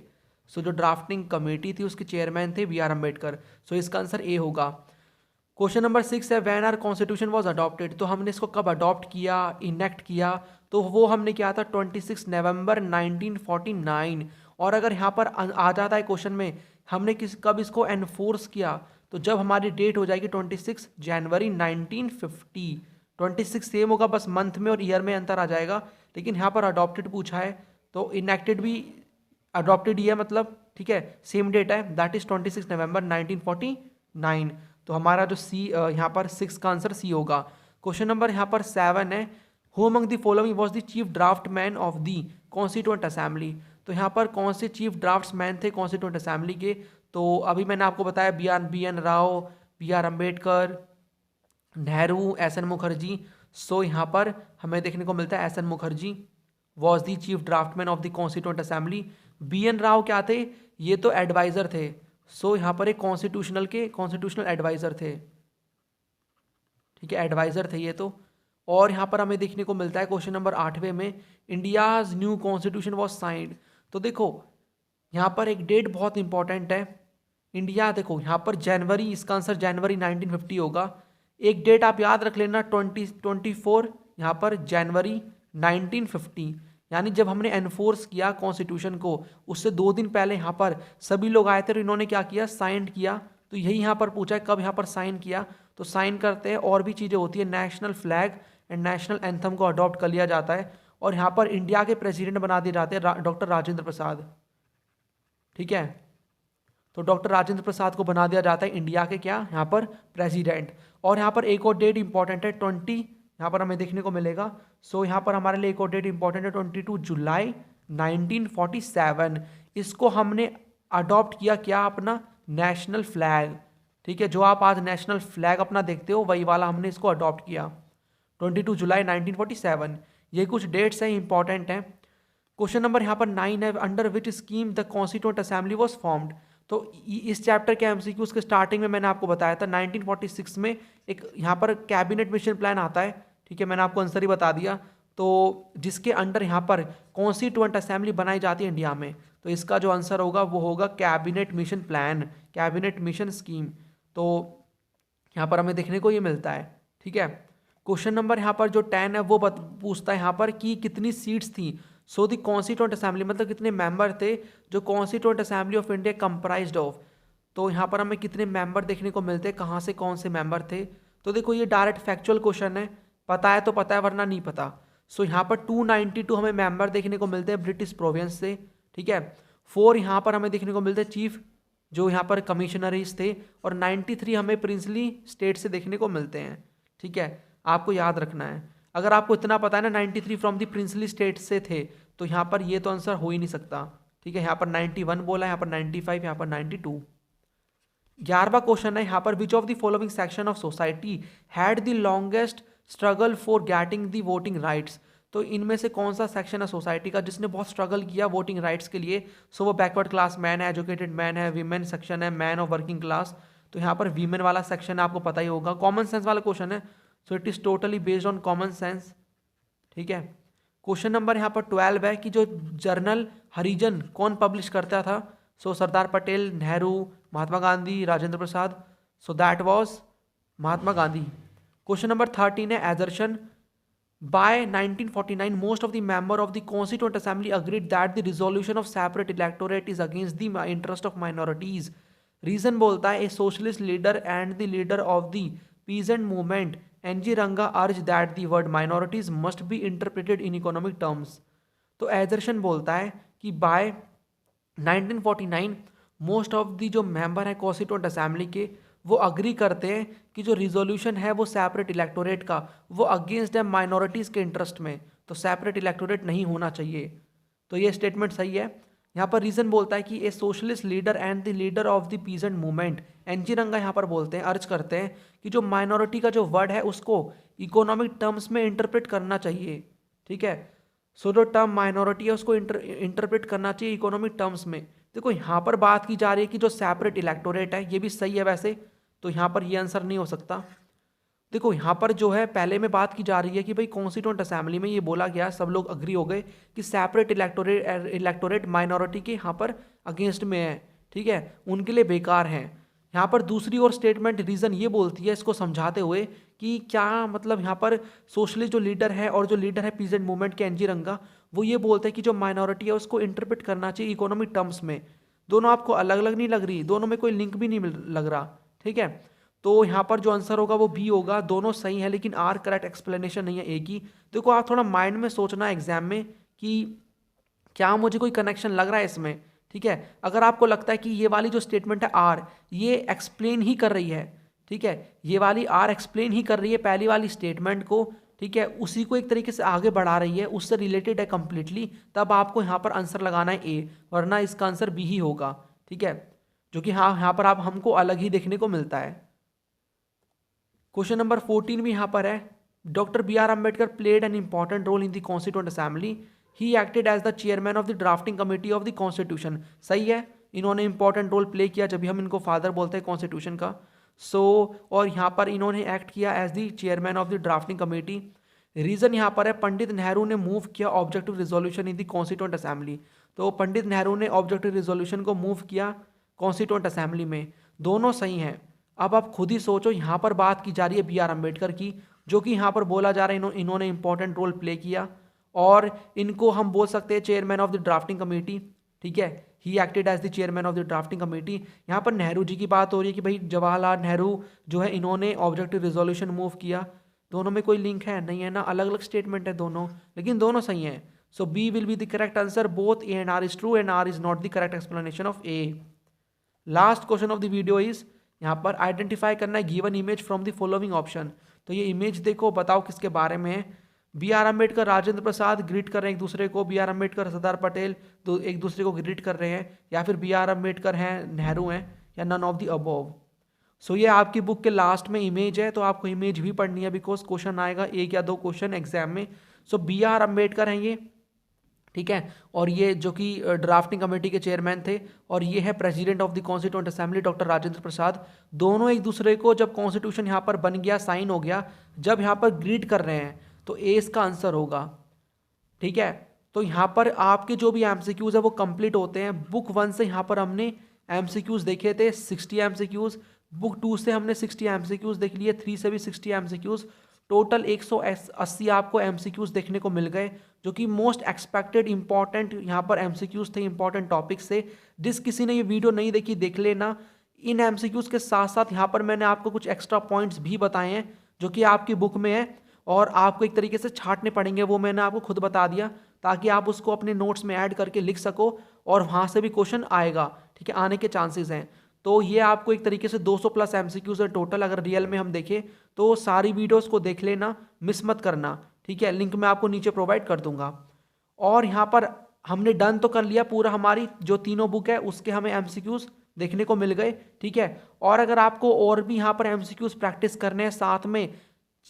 सो जो ड्राफ्टिंग कमेटी थी उसके चेयरमैन थे बी आर अम्बेडकर। सो इसका आंसर ए होगा। क्वेश्चन नंबर 6 है, when are constitution was adopted. तो हमने इसको कब अडॉप्ट किया, इनेक्ट किया, तो वो हमने किया था 26 नवंबर 1949। और अगर यहाँ पर आ जाता है क्वेश्चन में हमने कब इसको एनफोर्स किया, तो जब हमारी डेट हो जाएगी 26 जनवरी 1950। 26 सेम होगा, बस मंथ में और ईयर में अंतर आ जाएगा। लेकिन यहाँ पर अडॉप्टेड पूछा है तो इनेक्टेड भी अडॉप्टेड ही है, मतलब ठीक है सेम डेट है, दैट इज 26 नवंबर 1949। तो हमारा जो सी यहाँ पर 6 का आंसर सी होगा। क्वेश्चन नंबर यहाँ पर 7 है, who among the following was the chief draftman of the constituent assembly. तो यहाँ पर कौन से चीफ ड्राफ्ट्समैन थे कॉन्स्टिट्यूएंट असेंबली के। तो अभी मैंने आपको बताया B N Rao, B R Ambedkar, Nehru, S N Mukherjee. So यहाँ पर हमें देखने को मिलता है S N Mukherjee was the chief draftman of the constituent assembly. B N Rao क्या थे, ये तो एडवाइजर थे। सो यहाँ पर एक कॉन्स्टिट्यूशनल एडवाइजर थे। ठीक है, एडवाइजर थे ये तो। और यहाँ पर हमें देखने को मिलता है क्वेश्चन नंबर 8वें में, India's new constitution was signed. तो देखो यहाँ पर एक डेट बहुत इंपॉर्टेंट है, इंडिया, देखो यहाँ पर जनवरी, इसका आंसर जनवरी 1950 होगा। एक डेट आप याद रख लेना 24 यहाँ पर जनवरी 1950, यानी जब हमने एनफोर्स किया कॉन्स्टिट्यूशन को उससे 2 दिन पहले यहाँ पर सभी लोग आए थे और इन्होंने क्या किया, साइन किया। तो यही यहाँ पर पूछा है कब यहाँ पर साइन किया, तो साइन करते हैं और भी चीज़ें होती है, national flag and national anthem को अडॉप्ट कर लिया जाता है। और यहाँ पर इंडिया के प्रेसिडेंट बना दिए जाते हैं डॉक्टर राजेंद्र प्रसाद। ठीक है, तो डॉक्टर राजेंद्र प्रसाद को बना दिया जाता है इंडिया के क्या, यहाँ पर प्रेसिडेंट। और यहाँ पर एक और डेट इंपॉर्टेंट है 20, यहाँ पर हमें देखने को मिलेगा। सो यहाँ पर हमारे लिए एक और डेट इंपॉर्टेंट है 22 जुलाई 1947। इसको हमने अडॉप्ट किया क्या, अपना नेशनल फ्लैग। ठीक है, जो आप आज नेशनल फ्लैग अपना देखते हो वही वाला हमने इसको अडॉप्ट किया 22 जुलाई 1947। ये कुछ डेट्स हैं इंपॉर्टेंट हैं। क्वेश्चन नंबर यहाँ पर 9 है, under which scheme the constituent assembly was formed. तो इस चैप्टर के एमसीक्यूज के स्टार्टिंग में मैंने आपको बताया था 1946 में एक यहाँ पर कैबिनेट मिशन प्लान आता है, ठीक है, मैंने आपको आंसर ही बता दिया। तो जिसके अंडर यहाँ पर कॉन्स्टिट्यूंट असेंबली बनाई जाती है इंडिया में, तो इसका जो आंसर होगा वो होगा cabinet mission plan, cabinet mission scheme. तो यहाँ पर हमें देखने को ये मिलता है, ठीक है। क्वेश्चन नंबर यहाँ पर जो 10 है वो पूछता है यहाँ पर कि कितनी सीट्स थी। सो द कॉन्स्टिट्यूंट असेंबली मतलब कितने मेंबर थे जो constituent assembly of India comprised of. तो यहाँ पर हमें कितने मेंबर देखने को मिलते हैं, कहाँ से कौन से मेंबर थे। तो देखो ये डायरेक्ट फैक्चुअल क्वेश्चन है, पता है तो पता है वरना नहीं पता। सो यहाँ पर 292 हमें मेंबर देखने को मिलते हैं ब्रिटिश प्रोविंस से, ठीक है। 4 यहाँ पर हमें देखने को मिलते हैं चीफ जो यहाँ पर कमिश्नरीज थे, और 93 हमें प्रिंसली स्टेट से देखने को मिलते हैं, ठीक है। आपको याद रखना है, अगर आपको इतना पता है ना 93 फ्रॉम द प्रिंसली स्टेट से थे, तो यहाँ पर ये तो आंसर हो ही नहीं सकता, ठीक है। यहाँ पर 91 बोला, यहाँ पर 95, यहाँ पर 92। 11वां क्वेश्चन है यहाँ पर विच of the following section of society had the longest struggle for getting the voting rights. तो इनमें से कौन सा सेक्शन है सोसाइटी का जिसने बहुत स्ट्रगल किया वोटिंग राइट्स के लिए। सो वो बैकवर्ड क्लास मैन है, एजुकेटेड मैन है, वीमेन सेक्शन है, मैन ऑफ वर्किंग क्लास। तो यहाँ पर वीमेन वाला सेक्शन आपको पता ही होगा, कॉमन सेंस वाला क्वेश्चन है, so it is totally based on common sense, ठीक है। क्वेश्चन नंबर यहाँ पर 12 है कि जो जर्नल हरिजन कौन पब्लिश करता था। So Sardar Patel, Nehru, Mahatma Gandhi, Rajendra Prasad. So that was Mahatma Gandhi. Question number 13 है assertion by 1949 most of the member of the constituent assembly agreed that the resolution of separate electorate is against the interest of minorities. Reason बोलता है a socialist leader and the leader of the peasant movement N G Ranga urge that the word minorities must be interpreted in economic terms. तो assertion बोलता है कि bye 1949 most of the जो member है constituent assembly के वो अग्री करते हैं कि जो रिजोल्यूशन है वो सेपरेट इलेक्टोरेट का वो अगेंस्ट है माइनॉरिटीज़ के इंटरेस्ट में, तो सेपरेट इलेक्टोरेट नहीं होना चाहिए। तो ये स्टेटमेंट सही है। यहाँ पर रीजन बोलता है कि a socialist leader and the leader of the peasant movement N G Ranga यहाँ पर बोलते हैं, अर्ज करते हैं कि जो माइनॉरिटी का जो वर्ड है उसको इकोनॉमिक टर्म्स में इंटरप्रेट करना चाहिए, ठीक है। सो जो टर्म माइनॉरिटी है उसको इंटरप्रेट करना चाहिए इकोनॉमिक टर्म्स में। देखो यहाँ पर बात की जा रही है कि जो सेपरेट इलेक्टोरेट है, ये भी सही है वैसे, तो यहाँ पर ये आंसर नहीं हो सकता। देखो यहाँ पर जो है पहले में बात की जा रही है कि भाई कॉन्स्टिट्यूंट असेंबली में ये बोला गया, सब लोग अग्री हो गए कि सेपरेट इलेक्टोरेट माइनॉरिटी के यहाँ पर अगेंस्ट में है, ठीक है, उनके लिए बेकार हैं। यहाँ पर दूसरी ओर स्टेटमेंट रीजन ये बोलती है इसको समझाते हुए कि क्या मतलब यहाँ पर सोशलिस्ट जो लीडर है और जो लीडर है पीजेंट मूवमेंट के एनजी रंगा, वो ये बोलते हैं कि जो माइनॉरिटी है उसको इंटरप्रेट करना चाहिए इकोनॉमिक टर्म्स में। दोनों आपको अलग अलग नहीं लग रही, दोनों में कोई लिंक भी नहीं लग रहा, ठीक है। तो यहाँ पर जो आंसर होगा वो बी होगा। दोनों सही है लेकिन आर करेक्ट एक्सप्लेनेशन नहीं है ए की। देखो आप थोड़ा माइंड में सोचना एग्जाम में कि क्या मुझे कोई कनेक्शन लग रहा है इसमें, ठीक है। अगर आपको लगता है कि ये वाली जो स्टेटमेंट है आर ये एक्सप्लेन ही कर रही है, ठीक है, ये वाली आर एक्सप्लेन ही कर रही है पहली वाली स्टेटमेंट को, ठीक है, उसी को एक तरीके से आगे बढ़ा रही है, उससे रिलेटेड है कंप्लीटली, तब आपको यहाँ पर आंसर लगाना है ए, वरना इसका आंसर बी ही होगा, ठीक है, जो कि हाँ यहाँ पर आप हमको अलग ही देखने को मिलता है। क्वेश्चन नंबर 14 भी यहाँ पर है, doctor B R Ambedkar played an important role in the constituent assembly, he acted as the chairman of the drafting committee of the constitution. सही है, इन्होंने इंपॉर्टेंट रोल प्ले किया, जब भी हम इनको फादर बोलते हैं कॉन्स्टिट्यूशन का। और यहाँ पर इन्होंने एक्ट किया as the chairman of the drafting committee. Reason यहाँ पर है पंडित नेहरू ने मूव किया objective resolution in the constituent assembly. तो पंडित नेहरू ने ऑब्जेक्टिव रिजोल्यूशन को मूव किया कॉन्स्टिट्यूंट असेंबली में। दोनों सही हैं। अब आप खुद ही सोचो, यहाँ पर बात की जा रही है बी आर अम्बेडकर की, जो कि यहाँ पर बोला जा रहा है इन्होंने इंपॉर्टेंट रोल प्ले किया, और इनको हम बोल सकते हैं chairman of the drafting committee, ठीक है, he acted as the chairman of the drafting committee. यहाँ पर नेहरू जी की बात हो रही है कि भाई जवाहरलाल नेहरू जो है इन्होंने ऑब्जेक्टिव रिजोल्यूशन मूव किया। दोनों में कोई लिंक है नहीं है ना, अलग अलग स्टेटमेंट है दोनों, लेकिन दोनों सही हैं। So B will be the correct answer, both A and R is true and R is not the correct explanation of A. Last question of the video is यहाँ पर आइडेंटिफाई करना है given image from the following option. तो ये image देखो, बताओ किसके बारे में है। B R Ambedkar, Rajendra Prasad greet कर रहे हैं एक दूसरे को, बी आर अम्बेडकर, सरदार पटेल तो एक दूसरे को ग्रीट कर रहे हैं, या फिर बी आर अम्बेडकर हैं, नेहरू हैं, या नन ऑफ द अबव। सो ये आपकी बुक के लास्ट में इमेज है, तो आपको इमेज भी पढ़नी है बिकॉज क्वेश्चन आएगा एक या दो क्वेश्चन एग्जाम में। सो बी आर अम्बेडकर हैं ये, ठीक है। और ये जो कि ड्राफ्टिंग कमेटी के चेयरमैन थे, और ये है president of the constituent assembly doctor Rajendra Prasad. दोनों एक दूसरे को जब कॉन्स्टिट्यूशन यहाँ पर बन गया, साइन हो गया, जब यहाँ पर ग्रीट कर रहे हैं, तो ए इसका आंसर होगा। ठीक है, तो यहाँ पर आपके जो भी एमसीक्यूज है वो कंप्लीट होते हैं। बुक 1 से यहाँ पर हमने एमसीक्यूज देखे थे 60 एमसीक्यूज, बुक 2 से हमने 60 एमसीक्यूज देख लिए, 3 से भी 60 एमसीक्यूज, टोटल 180 आपको एमसीक्यूज देखने को मिल गए, जो कि मोस्ट एक्सपेक्टेड इंपॉर्टेंट यहाँ पर एमसीक्यूज थे इंपॉर्टेंट टॉपिक से। जिस किसी ने ये वीडियो नहीं देखी देख लेना। इन एमसीक्यूज के साथ साथ यहाँ पर मैंने आपको कुछ एक्स्ट्रा पॉइंट्स भी बताए हैं जो कि आपकी बुक में है, और आपको एक तरीके से छांटने पड़ेंगे, वो मैंने आपको खुद बता दिया, ताकि आप उसको अपने नोट्स में ऐड करके लिख सको, और वहाँ से भी क्वेश्चन आएगा। ठीक है, आने के चांसेस हैं। तो ये आपको एक तरीके से 200 प्लस एमसीक्यूज है टोटल, अगर रियल में हम देखें तो। सारी वीडियोस को देख लेना, मिस मत करना। ठीक है, लिंक मैं आपको नीचे प्रोवाइड कर दूंगा। और यहाँ पर हमने डन तो कर लिया पूरा, हमारी जो तीनों बुक है उसके हमें एमसीक्यूज देखने को मिल गए। ठीक है, और अगर आपको और भी यहाँ पर एमसीक्यूज प्रैक्टिस करने हैं, साथ में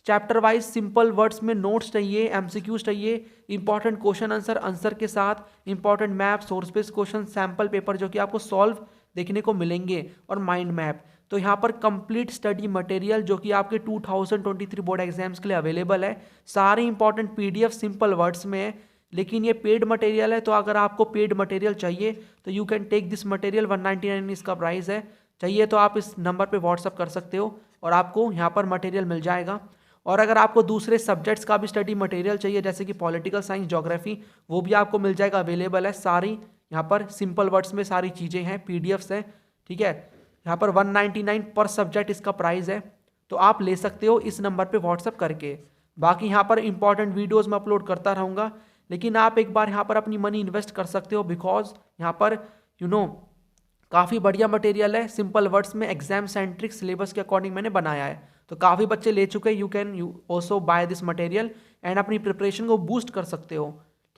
चैप्टर वाइज सिंपल वर्ड्स में नोट्स चाहिए, एमसीक्यूज चाहिए, इंपॉर्टेंट क्वेश्चन आंसर, आंसर के साथ important map, source based question, sample paper जो कि आपको सॉल्व देखने को मिलेंगे, और माइंड मैप, तो यहाँ पर कंप्लीट स्टडी मटेरियल जो कि आपके 2023 बोर्ड एग्जाम्स के लिए अवेलेबल है। सारे इंपॉर्टेंट पीडीएफ सिंपल वर्ड्स में है, लेकिन ये पेड मटेरियल है, तो अगर आपको पेड मटेरियल चाहिए तो you can take this material. 199 इसका प्राइस है। चाहिए तो आप इस नंबर पे व्हाट्सअप कर सकते हो और आपको यहाँ पर मटेरियल मिल जाएगा। और अगर आपको दूसरे सब्जेक्ट्स का भी स्टडी मटेरियल चाहिए, जैसे कि पॉलिटिकल साइंस, ज्योग्राफी, वो भी आपको मिल जाएगा, अवेलेबल है। सारी यहाँ पर सिंपल वर्ड्स में सारी चीज़ें हैं, पीडीएफ्स हैं। ठीक है, यहाँ पर 199 पर सब्जेक्ट इसका प्राइस है, तो आप ले सकते हो इस नंबर पे व्हाट्सअप करके। बाकी यहाँ पर इंपॉर्टेंट वीडियोस मैं अपलोड करता रहूँगा, लेकिन आप एक बार यहाँ पर अपनी मनी इन्वेस्ट कर सकते हो, बिकॉज यहाँ पर काफ़ी बढ़िया मटेरियल है। सिंपल वर्ड्स में एग्जाम सेंट्रिक सिलेबस के अकॉर्डिंग मैंने बनाया है, तो काफ़ी बच्चे ले चुके हैं। You can also buy this material and अपनी प्रिपरेशन को बूस्ट कर सकते हो।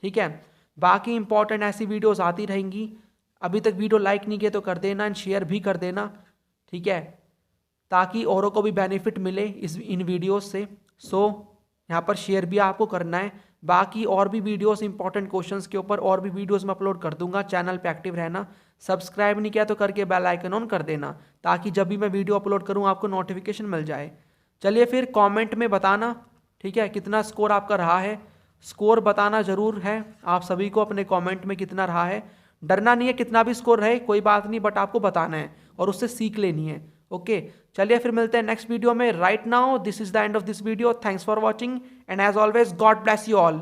ठीक है, बाकी इंपॉर्टेंट ऐसी वीडियोस आती रहेंगी। अभी तक वीडियो लाइक नहीं किए तो कर देना, एंड शेयर भी कर देना। ठीक है, ताकि औरों को भी बेनिफिट मिले इन वीडियोस से। सो यहाँ पर शेयर भी आपको करना है। बाकी और भी वीडियोस इंपॉर्टेंट क्वेश्चंस के ऊपर और भी वीडियोस मैं अपलोड कर दूंगा। चैनल पे एक्टिव रहना, सब्सक्राइब नहीं किया तो करके बेल आइकन ऑन कर देना, ताकि जब भी मैं वीडियो अपलोड करूँ आपको नोटिफिकेशन मिल जाए। चलिए फिर कमेंट में बताना, ठीक है, कितना स्कोर आपका रहा है। स्कोर बताना ज़रूर है आप सभी को अपने कमेंट में कितना रहा है। डरना नहीं है, कितना भी स्कोर रहे कोई बात नहीं, बट आपको बताना है और उससे सीख लेनी है। ओके, चलिए फिर मिलते हैं नेक्स्ट वीडियो में। Right now this is the end of this video. Thanks for watching and as always God bless you all.